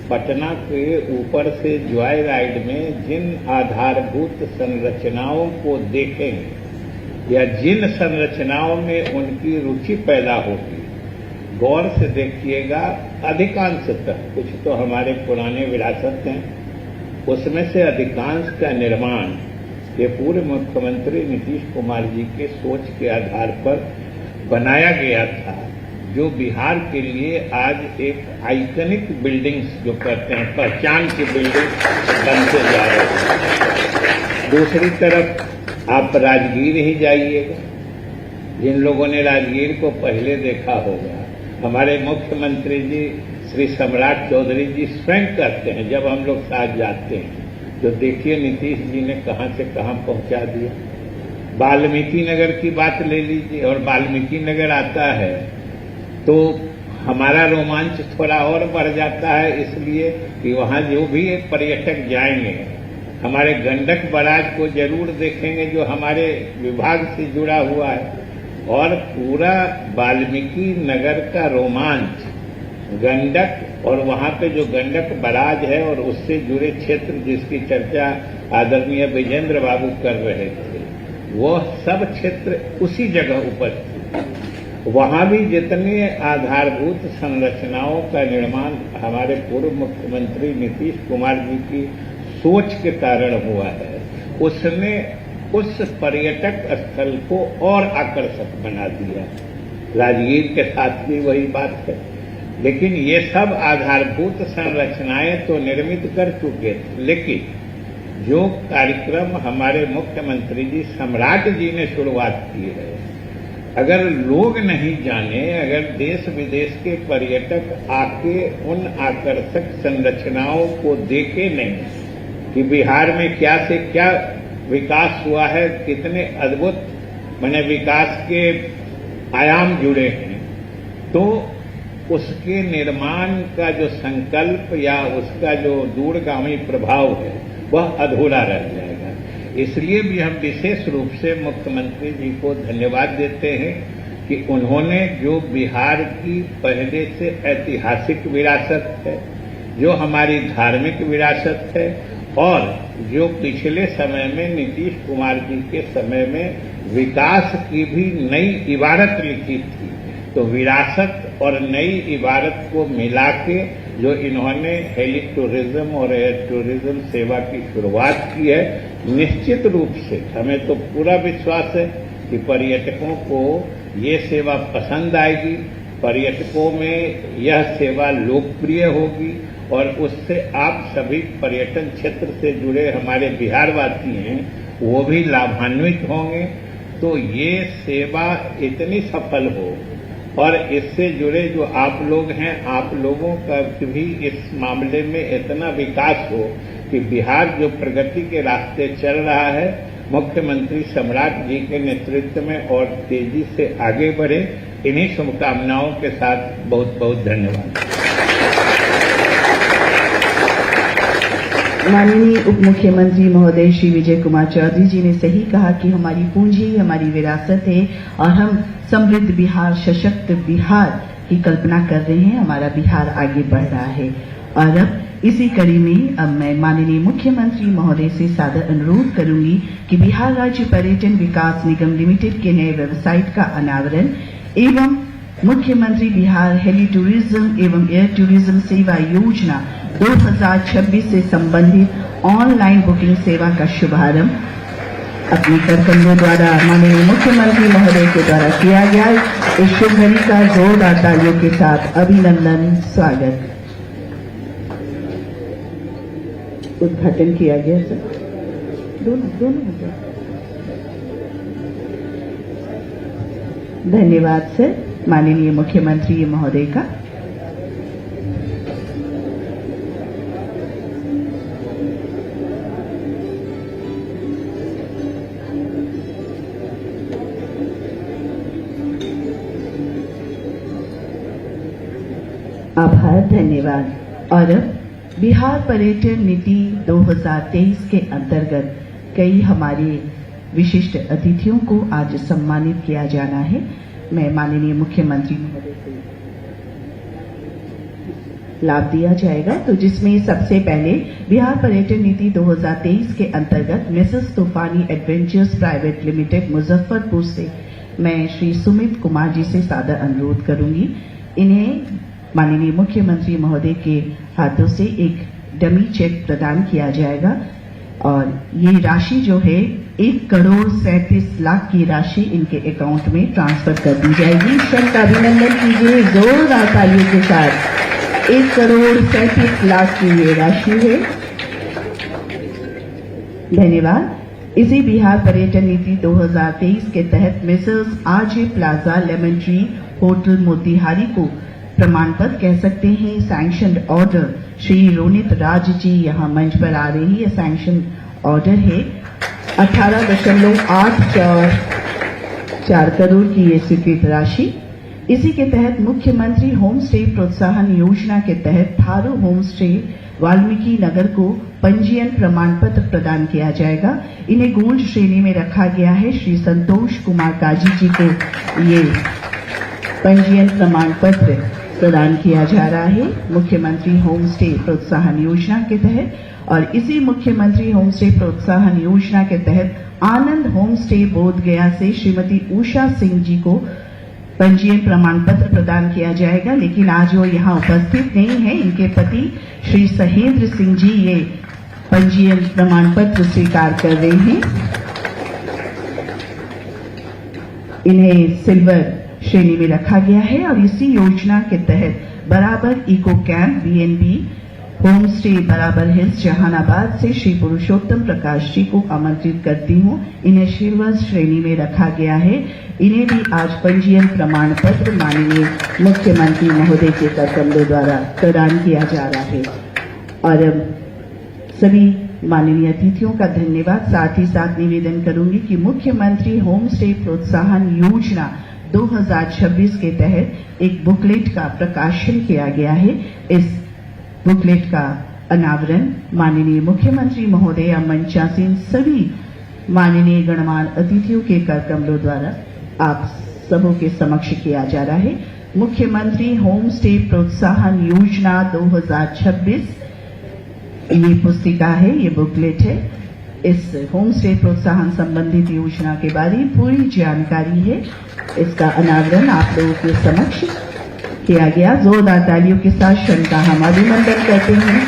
Speaker 5: पटना के ऊपर से जॉय राइड में जिन आधारभूत संरचनाओं को देखेंगे या जिन संरचनाओं में उनकी रुचि पैदा होगी, गौर से देखिएगा, अधिकांशतः, कुछ तो हमारे पुराने विरासत हैं, उसमें से अधिकांश का निर्माण ये पूर्व मुख्यमंत्री नीतीश कुमार जी के सोच के आधार पर बनाया गया था, जो बिहार के लिए आज एक आइकनिक बिल्डिंग्स जो कहते हैं, पहचान की बिल्डिंग बनते जा रहे हैं। दूसरी तरफ आप राजगीर ही जाइएगा, जिन लोगों ने राजगीर को पहले देखा होगा, हमारे मुख्यमंत्री जी श्री सम्राट चौधरी जी स्वयं कहते हैं, जब हम लोग साथ जाते हैं तो देखिए नीतीश जी ने कहां से कहां पहुंचा दिया। वाल्मीकि नगर की बात ले लीजिए, और वाल्मीकि नगर आता है तो हमारा रोमांच थोड़ा और बढ़ जाता है, इसलिए कि वहां जो भी पर्यटक जाएंगे, हमारे गंडक बराज को जरूर देखेंगे, जो हमारे विभाग से जुड़ा हुआ है। और पूरा वाल्मीकि नगर का रोमांच गंडक, और वहां पे जो गंडक बराज है और उससे जुड़े क्षेत्र जिसकी चर्चा आदरणीय विजेंद्र बाबू कर रहे थे, वह सब क्षेत्र उसी जगह उपस्थित। वहां भी जितने आधारभूत संरचनाओं का निर्माण हमारे पूर्व मुख्यमंत्री नीतीश कुमार जी की सोच के कारण हुआ है, उसने उस पर्यटक स्थल को और आकर्षक बना दिया। राजगीर के साथ भी वही बात है। लेकिन ये सब आधारभूत संरचनाएं तो निर्मित कर चुके थे, लेकिन जो कार्यक्रम हमारे मुख्यमंत्री जी सम्राट जी ने शुरुआत की है, अगर लोग नहीं जाने, अगर देश विदेश के पर्यटक आके उन आकर्षक संरचनाओं को देखे नहीं कि बिहार में क्या से क्या विकास हुआ है, कितने अद्भुत माने विकास के आयाम जुड़े हैं, तो उसके निर्माण का जो संकल्प या उसका जो दूरगामी प्रभाव है वह अधूरा रह जाएगा। इसलिए भी हम विशेष रूप से मुख्यमंत्री जी को धन्यवाद देते हैं कि उन्होंने जो बिहार की पहले से ऐतिहासिक विरासत है, जो हमारी धार्मिक विरासत है, और जो पिछले समय में नीतीश कुमार जी के समय में विकास की भी नई इबारत लिखी थी, तो विरासत और नई इबारत को मिला के जो इन्होंने हेली टूरिज्म और एयर टूरिज्म सेवा की शुरुआत की है, निश्चित रूप से हमें तो पूरा विश्वास है कि पर्यटकों को ये सेवा पसंद आएगी, पर्यटकों में यह सेवा लोकप्रिय होगी और उससे आप सभी पर्यटन क्षेत्र से जुड़े हमारे बिहारवासी हैं वो भी लाभान्वित होंगे। तो ये सेवा इतनी सफल हो और इससे जुड़े जो आप लोग हैं, आप लोगों का भी इस मामले में इतना विकास हो कि बिहार जो प्रगति के रास्ते चल रहा है, मुख्यमंत्री सम्राट जी के नेतृत्व में और तेजी से आगे बढ़े। इन्हीं शुभकामनाओं के साथ बहुत बहुत धन्यवाद।
Speaker 1: माननीय उप मुख्यमंत्री महोदय श्री विजय कुमार चौधरी जी ने सही कहा कि हमारी पूंजी हमारी विरासत है और हम समृद्ध बिहार, सशक्त बिहार की कल्पना कर रहे हैं। हमारा बिहार आगे बढ़ रहा है और अब इसी कड़ी में अब मैं माननीय मुख्यमंत्री महोदय से सादर अनुरोध करूंगी कि बिहार राज्य पर्यटन विकास निगम लिमिटेड के नए वेबसाइट का अनावरण एवं मुख्यमंत्री बिहार हेली टूरिज्म एवं एयर टूरिज्म सेवा योजना 2026 से संबंधित ऑनलाइन बुकिंग सेवा का शुभारंभ अपने करकंदों द्वारा माननीय मुख्यमंत्री महोदय के द्वारा किया गया। इस शुभ घड़ी का जोरदार तालियों के साथ अभिनंदन स्वागत। उद्घाटन किया गया सर, दोनों हो गया। धन्यवाद सर माननीय मुख्यमंत्री महोदय का। आभार, धन्यवाद। और अब बिहार पर्यटन नीति 2023 के अंतर्गत कई हमारे विशिष्ट अतिथियों को आज सम्मानित किया जाना है। मैं माननीय मुख्यमंत्री महोदय से लाभ दिया जाएगा, तो जिसमें सबसे पहले बिहार पर्यटन नीति 2023 के अंतर्गत मिसेस तूफानी एडवेंचर्स प्राइवेट लिमिटेड मुजफ्फरपुर से मैं श्री सुमित कुमार जी से सादर अनुरोध करूंगी। इन्हें माननीय मुख्यमंत्री महोदय के हाथों से एक डमी चेक प्रदान किया जाएगा और ये राशि जो है 1,37,00,000 की राशि इनके अकाउंट में ट्रांसफर कर दी जाएगी। क्षण का अभिनंदन कीजिए जोरदार तालियों के साथ। 1,37,00,000 की ये राशि है। धन्यवाद। इसी बिहार पर्यटन नीति 2023 के तहत Mrs RJ plaza lemon tree hotel Motihari को प्रमाण पत्र कह सकते हैं सैंक्शनड ऑर्डर श्री रोनित राज जी यहां मंच पर आ रही है। सैंक्शन ऑर्डर है 18.844 करोड़ की ये स्वीकृत राशि। इसी के तहत मुख्यमंत्री होम स्टे प्रोत्साहन योजना के तहत थारू होम स्टे वाल्मीकि नगर को पंजीयन प्रमाण पत्र प्रदान किया जाएगा। इन्हें गोल्ड श्रेणी में रखा गया है। श्री संतोष कुमार काजी जी को ये पंजीयन प्रमाण पत्र प्रदान किया जा रहा है मुख्यमंत्री होम स्टे प्रोत्साहन योजना के तहत। और इसी मुख्यमंत्री होम स्टे प्रोत्साहन योजना के तहत आनंद होम स्टे बोध गया से श्रीमती उषा सिंह जी को पंजीयन प्रमाण पत्र प्रदान किया जाएगा, लेकिन आज वो यहाँ उपस्थित नहीं है। इनके पति श्री सहेंद्र सिंह जी ये पंजीयन प्रमाण पत्र स्वीकार कर रहे हैं। इन्हें सिल्वर श्रेणी में रखा गया है और इसी योजना के तहत Barabar eco camp BNB home stay Barabar hills Jehanabad से श्री पुरुषोत्तम प्रकाश जी को आमंत्रित करती हूं। इन्हें सिल्वर श्रेणी में रखा गया है। इन्हें भी आज पंजीयन प्रमाण पत्र माननीय मुख्यमंत्री महोदय के कर कमलों द्वारा प्रदान किया जा रहा है। और सभी माननीय अतिथियों का धन्यवाद। साथ ही साथ निवेदन करूंगी कि मुख्यमंत्री होम स्टे प्रोत्साहन योजना 2026 के तहत एक बुकलेट का प्रकाशन किया गया है। इस बुकलेट का अनावरण माननीय मुख्यमंत्री महोदय मंचासीन सभी माननीय गणमान्य अतिथियों के कर कमलों द्वारा आप सबों के समक्ष किया जा रहा है। मुख्यमंत्री होम स्टे प्रोत्साहन योजना 2026 ये पुस्तिका है, ये बुकलेट है। इस होम स्टे प्रोत्साहन संबंधित योजना के बारे में पूरी जानकारी है। इसका अनावरण आप लोगों के समक्ष किया गया। जोरदार तालियों के साथ क्षण का हम अभिनंदन करते हैं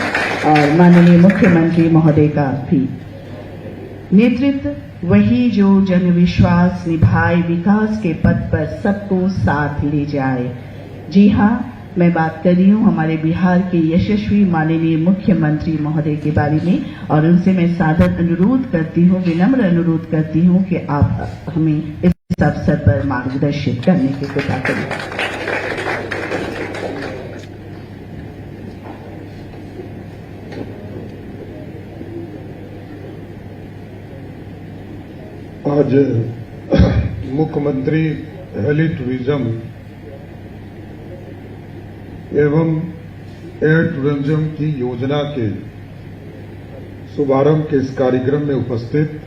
Speaker 1: और माननीय मुख्यमंत्री महोदय का भी नेतृत्व वही जो जनविश्वास निभाए, विकास के पथ पर सबको साथ ले जाए। जी हाँ, मैं बात कर रही हूँ हमारे बिहार के यशस्वी माननीय मुख्यमंत्री महोदय के बारे में और उनसे मैं सादर अनुरोध करती हूँ, विनम्र अनुरोध करती हूँ कि आप हमें इस अवसर पर मार्गदर्शित करने की कृपा करें।
Speaker 6: आज मुख्यमंत्री हेली टूरिज्म एवं एयर टूरिज्म की योजना के शुभारंभ के इस कार्यक्रम में उपस्थित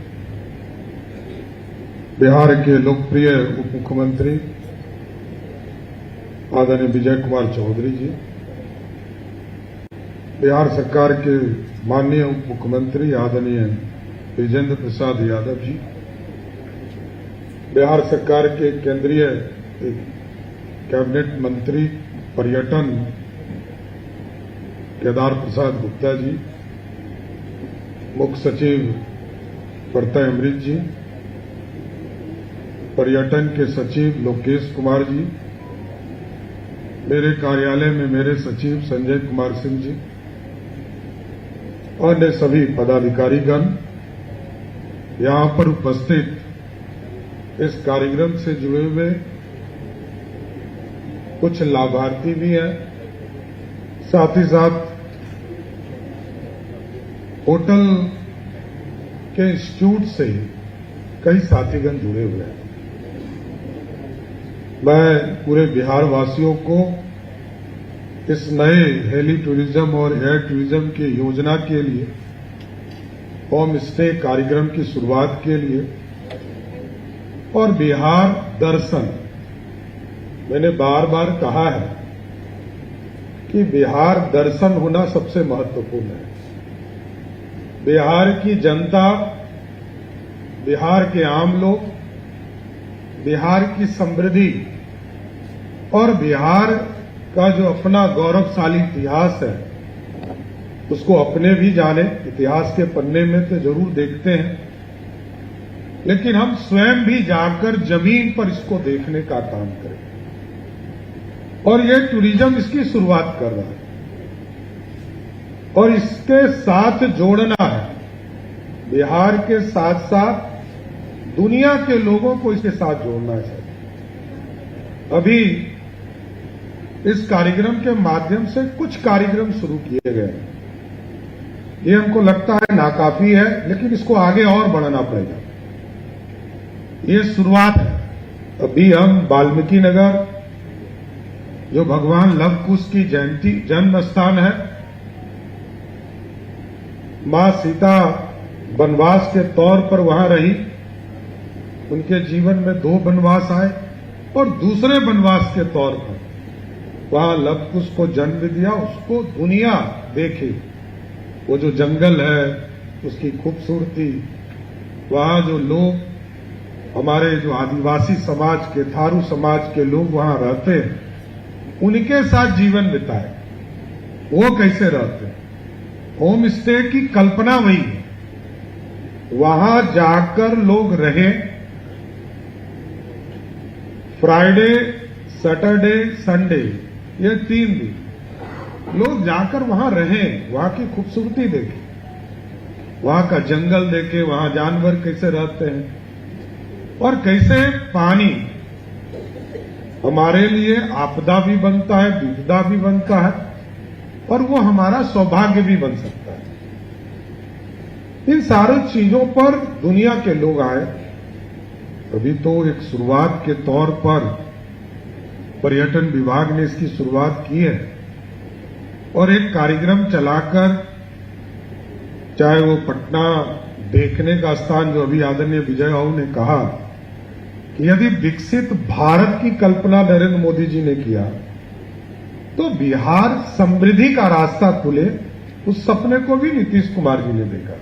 Speaker 6: बिहार के लोकप्रिय उप मुख्यमंत्री आदरणीय विजय कुमार चौधरी जी, बिहार सरकार के माननीय उप मुख्यमंत्री आदरणीय विजेंद्र प्रसाद यादव जी, बिहार सरकार के केंद्रीय कैबिनेट मंत्री पर्यटन केदार प्रसाद गुप्ता जी, मुख्य सचिव प्रत्यय अमृत जी, पर्यटन के सचिव लोकेश कुमार जी, मेरे कार्यालय में मेरे सचिव संजय कुमार सिंह जी, अन्य सभी पदाधिकारीगण, यहां पर उपस्थित इस कार्यक्रम से जुड़े हुए कुछ लाभार्थी भी हैं, साथ ही साथ होटल के इंस्टीट्यूट से कई साथीगण जुड़े हुए हैं। मैं पूरे बिहार वासियों को इस नए हेली टूरिज्म और एयर टूरिज्म की योजना के लिए, होम स्टे कार्यक्रम की शुरुआत के लिए और बिहार दर्शन, मैंने बार बार कहा है कि बिहार दर्शन होना सबसे महत्वपूर्ण है। बिहार की जनता, बिहार के आम लोग, बिहार की समृद्धि और बिहार का जो अपना गौरवशाली इतिहास है उसको अपने भी जाने। इतिहास के पन्ने में तो जरूर देखते हैं, लेकिन हम स्वयं भी जाकर जमीन पर इसको देखने का काम करें। और ये टूरिज्म इसकी शुरुआत कर रहा है और इसके साथ जोड़ना है, बिहार के साथ साथ दुनिया के लोगों को इसके साथ जोड़ना है। अभी इस कार्यक्रम के माध्यम से कुछ कार्यक्रम शुरू किए गए हैं। ये हमको लगता है नाकाफी है, लेकिन इसको आगे और बढ़ाना पड़ेगा। ये शुरुआत है। अभी हम वाल्मीकि नगर, जो भगवान लव कुश की जयंती जन्म स्थान है, मां सीता वनवास के तौर पर वहां रही, उनके जीवन में 2 वनवास आए और दूसरे वनवास के तौर पर वहां लव कुश को जन्म दिया, उसको दुनिया देखे। वो जो जंगल है, उसकी खूबसूरती, वहां जो लोग, हमारे जो आदिवासी समाज के, थारू समाज के लोग वहां रहते हैं, उनके साथ जीवन बिताए। वो कैसे रहते हैं? होम स्टे की कल्पना वही है, वहां जाकर लोग रहे, फ्राइडे सैटरडे, संडे, ये 3 दिन लोग जाकर वहां रहें, वहां की खूबसूरती देखें, वहां का जंगल देखें, वहां जानवर कैसे रहते हैं और कैसे पानी हमारे लिए आपदा भी बनता है, विपदा भी बनता है और वो हमारा सौभाग्य भी बन सकता है। इन सारी चीजों पर दुनिया के लोग आए। अभी तो एक शुरुआत के तौर पर पर्यटन विभाग ने इसकी शुरुआत की है और एक कार्यक्रम चलाकर, चाहे वो पटना देखने का स्थान, जो अभी आदरणीय विजय बाबू ने कहा कि यदि विकसित भारत की कल्पना नरेंद्र मोदी जी ने किया तो बिहार समृद्धि का रास्ता खुले, उस सपने को भी नीतीश कुमार जी ने देखा।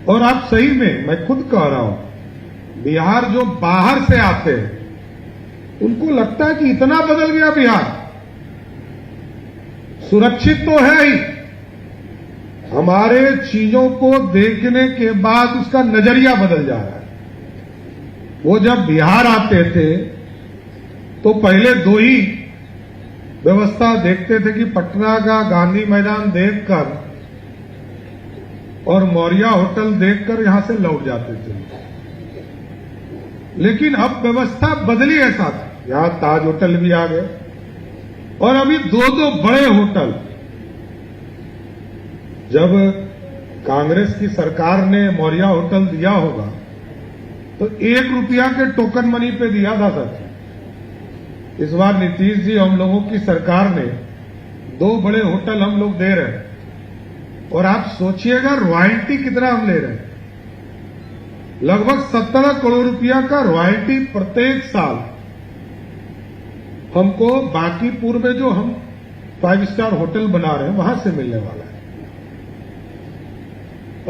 Speaker 6: और आप सही में, मैं खुद कह रहा हूं, बिहार जो बाहर से आते हैं उनको लगता है कि इतना बदल गया बिहार। सुरक्षित तो है ही, हमारे चीजों को देखने के बाद उसका नजरिया बदल जा रहा है। वो जब बिहार आते थे तो पहले 2 ही व्यवस्था देखते थे कि पटना का गांधी मैदान देखकर और मौर्या होटल देखकर यहां से लौट जाते थे। लेकिन अब व्यवस्था बदली है साथ, यहां ताज होटल भी आ गए और अभी 2 बड़े होटल। जब कांग्रेस की सरकार ने मौर्या होटल दिया होगा तो 1 रुपया के टोकन मनी पे दिया था सर। इस बार नीतीश जी, हम लोगों की सरकार ने 2 बड़े होटल हम लोग दे रहे हैं और आप सोचिएगा रॉयल्टी कितना हम ले रहे हैं। लगभग 17 करोड़ रुपया का रॉयल्टी प्रत्येक साल हमको बांकीपुर में जो हम 5 स्टार होटल बना रहे हैं वहां से मिलने वाला है।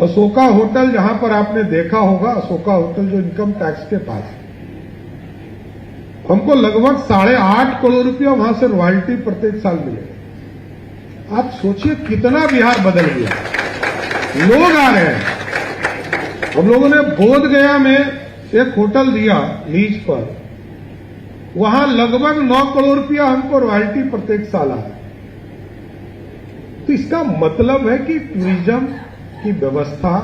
Speaker 6: अशोका होटल, जहां पर आपने देखा होगा, अशोका होटल जो इनकम टैक्स के पास है, हमको लगभग 8.5 करोड़ रुपया वहां से रॉयल्टी प्रत्येक साल मिलेगा। आप सोचिए कितना बिहार बदल गया। लोग आ रहे हैं। हम लोगों ने बोधगया में एक होटल दिया लीज पर, वहां लगभग 9 करोड़ रुपया हमको रॉयल्टी प्रत्येक साल आया। तो इसका मतलब है कि टूरिज्म की व्यवस्था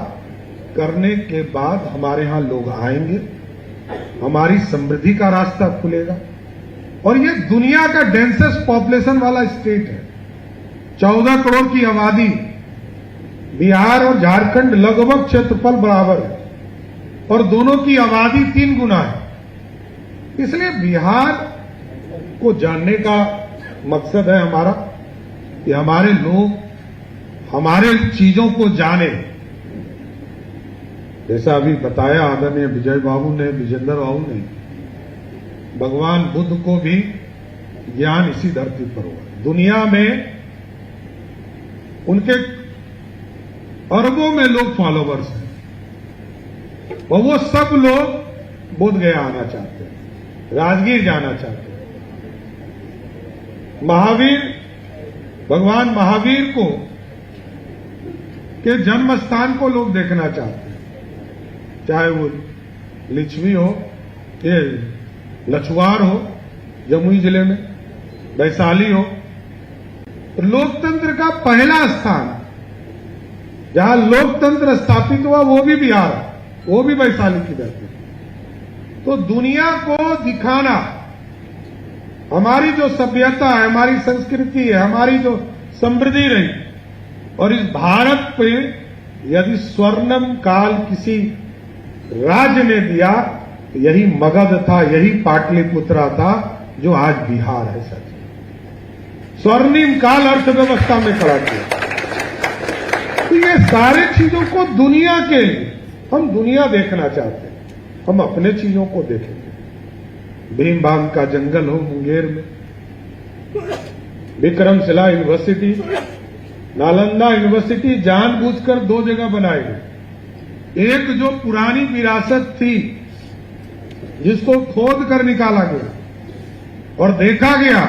Speaker 6: करने के बाद हमारे यहां लोग आएंगे, हमारी समृद्धि का रास्ता खुलेगा। और ये दुनिया का डेंसेस्ट पॉपुलेशन वाला स्टेट है। 14 करोड़ की आबादी, बिहार और झारखंड लगभग क्षेत्रफल बराबर है और दोनों की आबादी 3 गुना है। इसलिए बिहार को जानने का मकसद है हमारा कि हमारे लोग हमारे चीजों को जाने। जैसा अभी बताया आदरणीय विजय बाबू ने, विजेंद्र बाबू ने, भगवान बुद्ध को भी ज्ञान इसी धरती पर हुआ। दुनिया में उनके अरबों में लोग फॉलोवर्स हैं और वो सब लोग बोधगया आना चाहते हैं, राजगीर जाना चाहते हैं। महावीर, भगवान महावीर को के जन्म स्थान को लोग देखना चाहते हैं, चाहे वो लिच्छवी हो, ये लछुआर हो जमुई जिले में, वैशाली हो। लोकतंत्र का पहला स्थान जहां लोकतंत्र स्थापित हुआ वो भी बिहार, वो भी वैशाली की धरती। तो दुनिया को दिखाना हमारी जो सभ्यता है, हमारी संस्कृति है, हमारी जो समृद्धि रही, और इस भारत पे यदि स्वर्णम काल किसी राज्य ने दिया तो यही मगध था, यही पाटलिपुत्रा था, जो आज बिहार है। सर, स्वर्णिम काल अर्थव्यवस्था में खड़ा किया। तो ये सारे चीजों को दुनिया के लिए, हम दुनिया देखना चाहते हैं, हम अपने चीजों को देखेंगे। भीमबांध का जंगल हो मुंगेर में, विक्रमशिला यूनिवर्सिटी, नालंदा यूनिवर्सिटी जानबूझकर 2 जगह बनाई गई। एक जो पुरानी विरासत थी जिसको खोद कर निकाला गया और देखा गया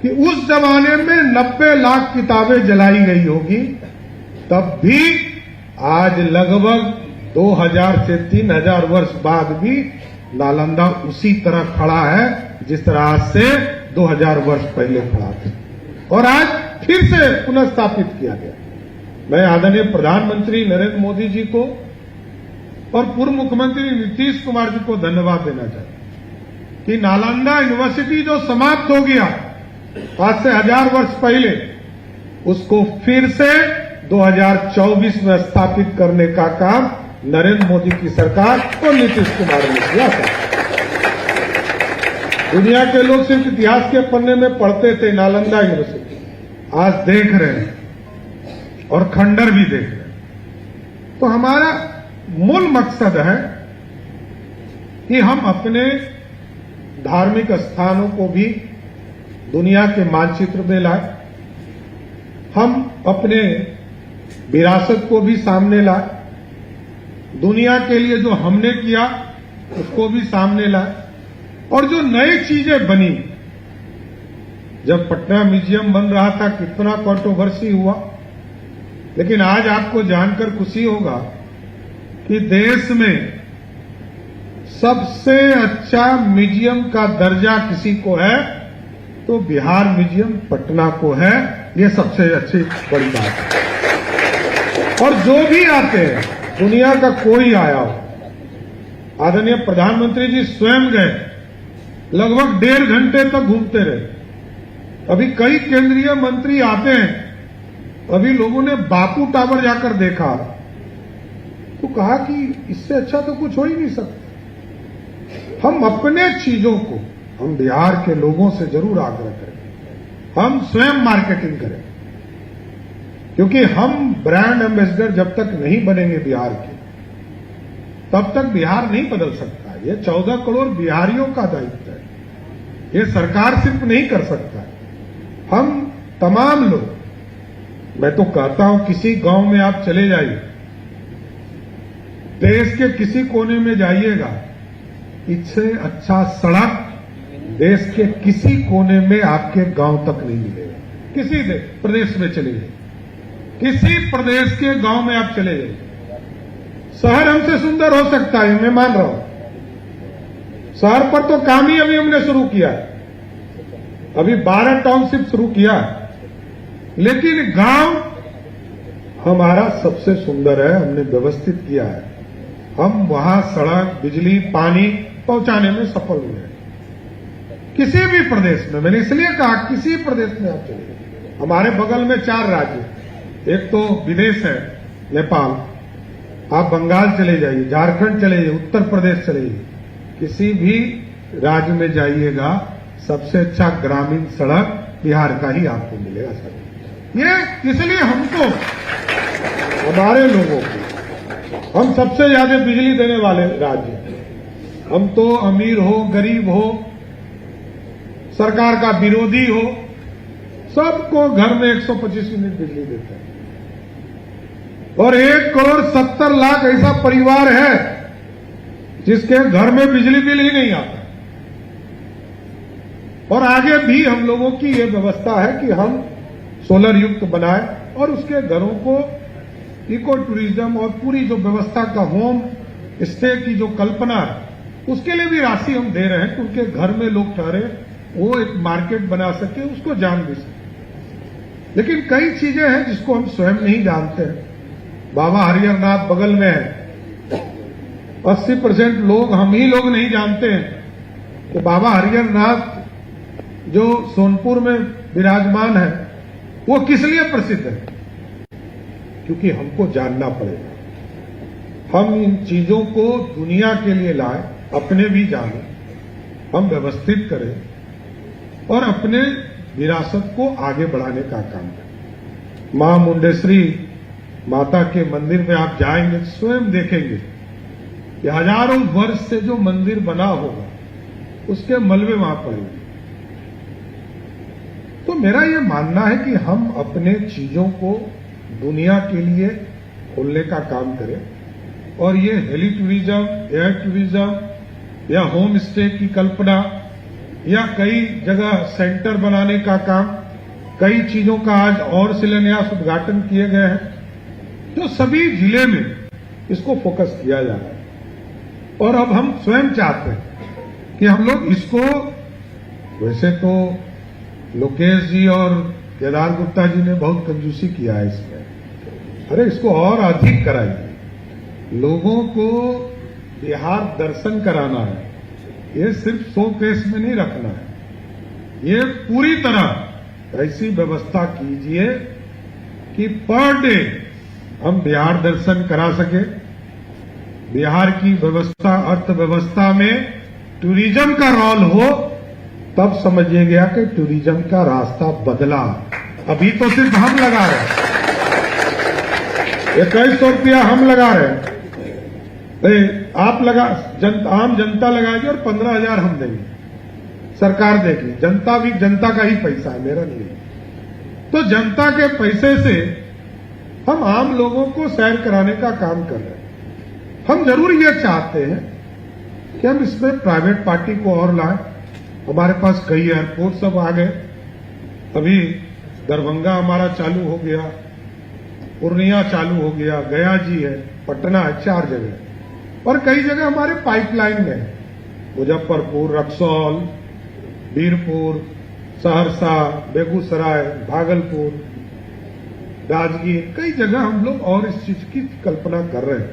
Speaker 6: कि उस जमाने में 90 लाख किताबें जलाई गई होगी, तब भी आज लगभग 2000 से 3000 वर्ष बाद भी नालंदा उसी तरह खड़ा है जिस तरह से 2000 वर्ष पहले खड़ा था और आज फिर से पुनः स्थापित किया गया। मैं आदरणीय प्रधानमंत्री नरेंद्र मोदी जी को और पूर्व मुख्यमंत्री नीतीश कुमार जी को धन्यवाद देना चाहता हूं कि नालंदा यूनिवर्सिटी जो समाप्त हो गया आज से 1000 वर्ष पहले, उसको फिर से 2024 में स्थापित करने का काम नरेंद्र मोदी की सरकार और नीतीश कुमार ने किया था। दुनिया के लोग सिर्फ इतिहास के पन्ने में पढ़ते थे नालंदा यूनिवर्सिटी, आज देख रहे हैं और खंडर भी देख रहे हैं। तो हमारा मूल मकसद है कि हम अपने धार्मिक स्थानों को भी दुनिया के मानचित्र में लाए, हम अपने विरासत को भी सामने लाए, दुनिया के लिए जो हमने किया उसको भी सामने लाए, और जो नई चीजें बनी, जब पटना म्यूजियम बन रहा था कितना कंट्रोवर्सी हुआ, लेकिन आज आपको जानकर खुशी होगा कि देश में सबसे अच्छा म्यूजियम का दर्जा किसी को है तो बिहार म्यूजियम पटना को है। ये सबसे अच्छी बड़ी बात है। और जो भी आते हैं, दुनिया का कोई आया हो, आदरणीय प्रधानमंत्री जी स्वयं गए, लगभग 1.5 घंटे तक घूमते रहे। अभी कई केंद्रीय मंत्री आते हैं, अभी लोगों ने बापू टावर जाकर देखा तो कहा कि इससे अच्छा तो कुछ हो ही नहीं सकता। हम अपने चीजों को, हम बिहार के लोगों से जरूर आग्रह करें, हम स्वयं मार्केटिंग करें, क्योंकि हम ब्रांड एम्बेसडर जब तक नहीं बनेंगे बिहार के, तब तक बिहार नहीं बदल सकता। ये 14 करोड़ बिहारियों का दायित्व है, ये सरकार सिर्फ नहीं कर सकता। हम तमाम लोग, मैं तो कहता हूं किसी गांव में आप चले जाइए, देश के किसी कोने में जाइएगा, इससे अच्छा सड़क देश के किसी कोने में आपके गांव तक नहीं मिलेगा। किसी प्रदेश में चले जाइए, किसी प्रदेश के गांव में आप चले जाइए, शहर हमसे सुंदर हो सकता है, मैं मान रहा हूं। शहर पर तो काम ही अभी हमने शुरू किया है, अभी 12 टाउनशिप शुरू किया है, लेकिन गांव हमारा सबसे सुंदर है, हमने व्यवस्थित किया है। हम वहां सड़क, बिजली, पानी पहुंचाने में सफल हुए हैं। किसी भी प्रदेश में, मैंने इसलिए कहा किसी प्रदेश में आप चलिए, हमारे बगल में 4 राज्य, एक तो विदेश है नेपाल, आप बंगाल चले जाइए, झारखंड चले जाइए, उत्तर प्रदेश चले जाइए, किसी भी राज्य में जाइएगा सबसे अच्छा ग्रामीण सड़क बिहार का ही आपको मिलेगा सर। ये इसलिए हमको, हमारे लोगों को, हम सबसे ज्यादा बिजली देने वाले राज्य हैं। हम तो अमीर हो, गरीब हो, सरकार का विरोधी हो, सबको घर में 125 यूनिट बिजली देते हैं। और 1,70,00,000 ऐसा परिवार है जिसके घर में बिजली बिल ही नहीं आता। और आगे भी हम लोगों की ये व्यवस्था है कि हम सोलर युक्त बनाए और उसके घरों को इको टूरिज्म और पूरी जो व्यवस्था का होम स्टे की जो कल्पना है, उसके लिए भी राशि हम दे रहे हैं कि उनके घर में लोग ठहरे, वो एक मार्केट बना सके, उसको जान भी सके। लेकिन कई चीजें हैं जिसको हम स्वयं नहीं जानते हैं। बाबा हरिहरनाथ बगल में है, 80% लोग, हम ही लोग नहीं जानते हैं कि बाबा हरिहरनाथ जो सोनपुर में विराजमान है वो किस लिए प्रसिद्ध है, क्योंकि हमको जानना पड़ेगा। हम इन चीजों को दुनिया के लिए लाए, अपने भी जाने, हम व्यवस्थित करें और अपने विरासत को आगे बढ़ाने का काम करें। मां मुंडेश्वरी माता के मंदिर में आप जाएंगे, स्वयं देखेंगे कि हजारों वर्ष से जो मंदिर बना होगा उसके मलबे वहां पड़े। तो मेरा ये मानना है कि हम अपने चीजों को दुनिया के लिए खोलने का काम करें और ये हेली टूरिज्म, एयर टूरिज्म या होम स्टे की कल्पना या कई जगह सेंटर बनाने का काम, कई चीजों का आज और शिलान्यास उद्घाटन किए गए हैं, तो सभी जिले में इसको फोकस किया जा रहा है। और अब हम स्वयं चाहते हैं कि हम लोग इसको वैसे तो लोकेश जी और केदार गुप्ता जी ने बहुत कंजूसी किया है इसमें। अरे इसको और अधिक कराइए, लोगों को बिहार दर्शन कराना है, ये सिर्फ शो केस में नहीं रखना है, ये पूरी तरह ऐसी व्यवस्था कीजिए कि पर डे हम बिहार दर्शन करा सके। बिहार की व्यवस्था, अर्थव्यवस्था में टूरिज्म का रोल हो, तब समझिए गया कि टूरिज्म का रास्ता बदला। अभी तो सिर्फ हम लगा रहे हैं, 2100 रुपया हम लगा रहे हैं, आप लगा, आम जनता लगाएगी और 15,000 हम देंगे, सरकार देगी। जनता भी जनता का ही पैसा है, मेरा नहीं है। तो जनता के पैसे से हम आम लोगों को सैर कराने का काम कर रहे हैं। हम जरूर ये चाहते हैं कि हम इसमें प्राइवेट पार्टी को और लाएं। हमारे पास कई एयरपोर्ट सब आ गए, अभी दरभंगा हमारा चालू हो गया, पूर्णिया चालू हो गया, गया जी है, पटना है, 4 जगह, और कई जगह हमारे पाइपलाइन में है, मुजफ्फरपुर, रक्सौल, बीरपुर, सहरसा, बेगूसराय, भागलपुर, राजगीर, कई जगह हम लोग और इस चीज की कल्पना कर रहे हैं।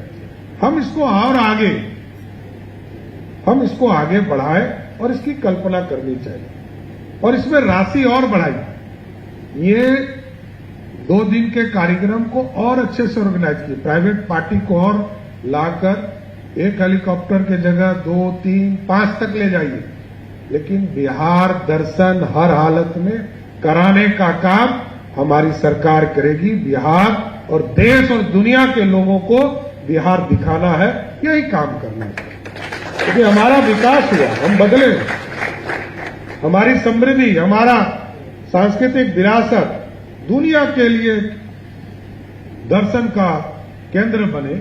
Speaker 6: हम इसको आगे बढ़ाएं और इसकी कल्पना करनी चाहिए और इसमें राशि और बढ़ाई। ये 2 दिन के कार्यक्रम को और अच्छे से ऑर्गेनाइज किए, प्राइवेट पार्टी को और लाकर एक हेलीकॉप्टर के जगह 2, 3, 5 तक ले जाइए, लेकिन बिहार दर्शन हर हालत में कराने का काम हमारी सरकार करेगी। बिहार और देश और दुनिया के लोगों को बिहार दिखाना है, यही काम करना है, क्योंकि हमारा विकास हुआ, हम बदले, हमारी समृद्धि, हमारा सांस्कृतिक विरासत दुनिया के लिए दर्शन का केंद्र बने,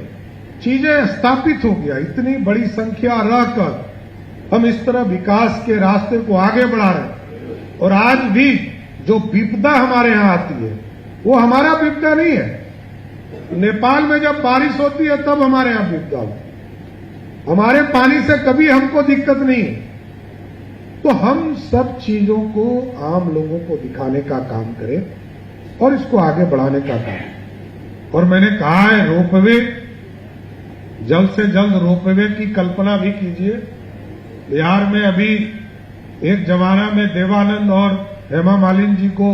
Speaker 6: चीजें स्थापित हो गया। इतनी बड़ी संख्या रहकर हम इस तरह विकास के रास्ते को आगे बढ़ा रहे हैं। और आज भी जो विपदा हमारे यहां आती है, वो हमारा विपदा नहीं है। नेपाल में जब बारिश होती है तब हमारे यहां विपदा होती है, हमारे पानी से कभी हमको दिक्कत नहीं है। तो हम सब चीजों को आम लोगों को दिखाने का काम करें और इसको आगे बढ़ाने का काम। और मैंने कहा है, रोपवे, जल्द से जल्द रोपवे की कल्पना भी कीजिए। बिहार में अभी एक जमाना में देवानंद और हेमा मालिनी जी को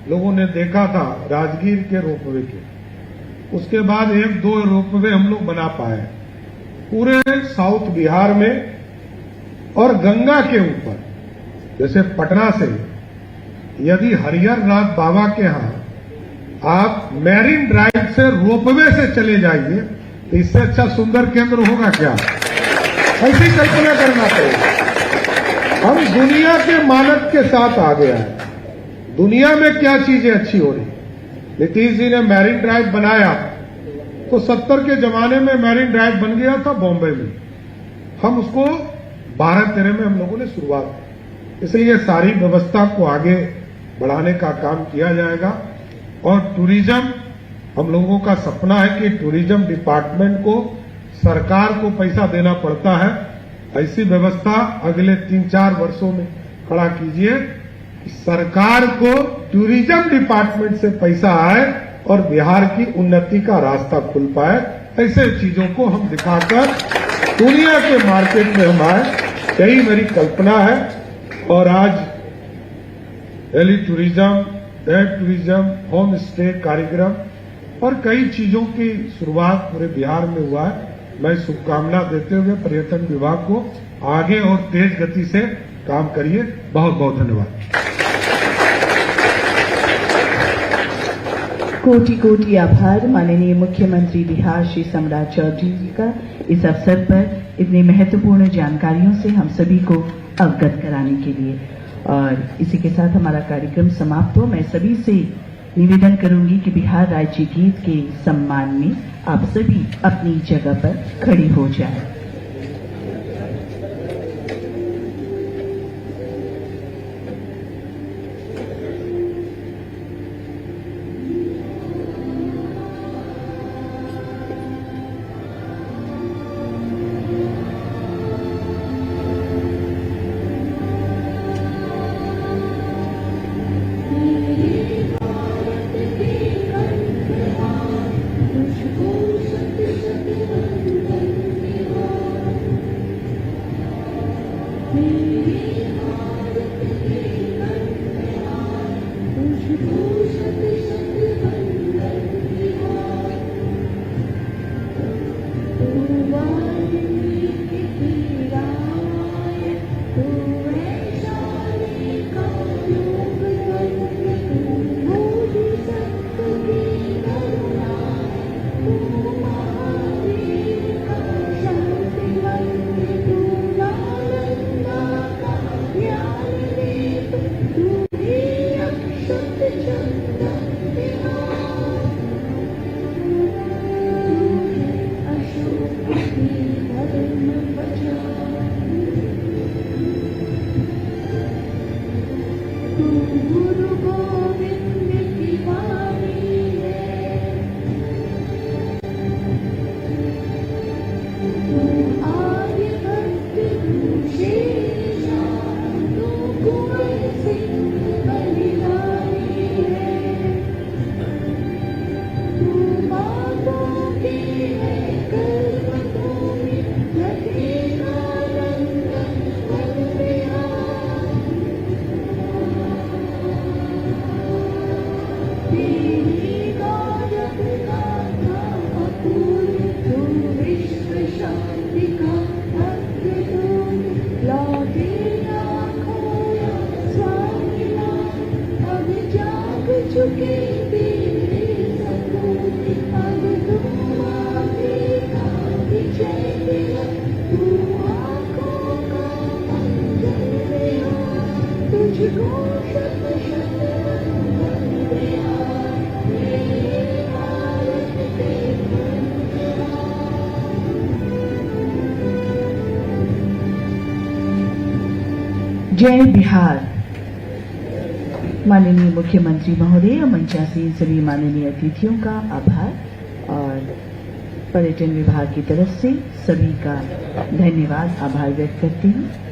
Speaker 6: लोगों ने देखा था राजगीर के रोपवे के, उसके बाद 1-2 रोपवे हम लोग बना पाए पूरे साउथ बिहार में। और गंगा के ऊपर, जैसे पटना से यदि हरिहर नाथ बाबा के यहां आप मैरीन ड्राइव से रोपवे से चले जाइए, तो इससे अच्छा सुंदर केंद्र होगा क्या? ऐसी कल्पना करना पड़ेगा। हम दुनिया के मानक के साथ आगे आए। दुनिया में क्या चीजें अच्छी हो रही, नीतीश जी ने मैरीन ड्राइव बनाया तो 70 के जमाने में मैरीन ड्राइव बन गया था बॉम्बे में, हम उसको 12-13 में हम लोगों ने शुरुआत की। इसलिए सारी व्यवस्था को आगे बढ़ाने का काम किया जाएगा। और टूरिज्म, हम लोगों का सपना है कि टूरिज्म डिपार्टमेंट को सरकार को पैसा देना पड़ता है, ऐसी व्यवस्था अगले 3-4 वर्षों में खड़ा कीजिए कि सरकार को टूरिज्म डिपार्टमेंट से पैसा आए और बिहार की उन्नति का रास्ता खुल पाए। ऐसे चीजों को हम दिखाकर दुनिया के मार्केट में हम आए, यही मेरी कल्पना है। और आज heli tourism, air tourism, home stay कार्यक्रम और कई चीजों की शुरुआत पूरे बिहार में हुआ है। मैं शुभकामना देते हुए पर्यटन विभाग को आगे और तेज गति से काम करिए। बहुत बहुत धन्यवाद।
Speaker 1: कोटि कोटि आभार माननीय मुख्यमंत्री बिहार श्री सम्राट चौधरी जी का इस अवसर पर इतनी महत्वपूर्ण जानकारियों से हम सभी को अवगत कराने के लिए। और इसी के साथ हमारा कार्यक्रम समाप्त हो। मैं सभी से निवेदन करूंगी कि बिहार राज्य गीत के सम्मान में आप सभी अपनी जगह पर खड़े हो जाएं।
Speaker 7: गुरु गोविंद की वाणी है, तू आर्य भक्त शेषशाह, तू कुंवर सिंह बलिदानी है, तू बातों की है कर्मभूमि, धरती का रंगन बंदिया, तेरी गौरव गाथा अपूर्व, तू विश्व शांति का अद्भुत, लौटे आँखों स्वामी नाम, अब जाग चुके तेरे सपूत, अब तुम आगे का विजय दिला, तू आँखों का मंजर दिया, तुझको शत शत वंदे
Speaker 1: जय बिहार। माननीय मुख्यमंत्री महोदय और मंचासीन सभी माननीय अतिथियों का आभार और पर्यटन विभाग की तरफ से सभी का धन्यवाद आभार व्यक्त करती हूँ।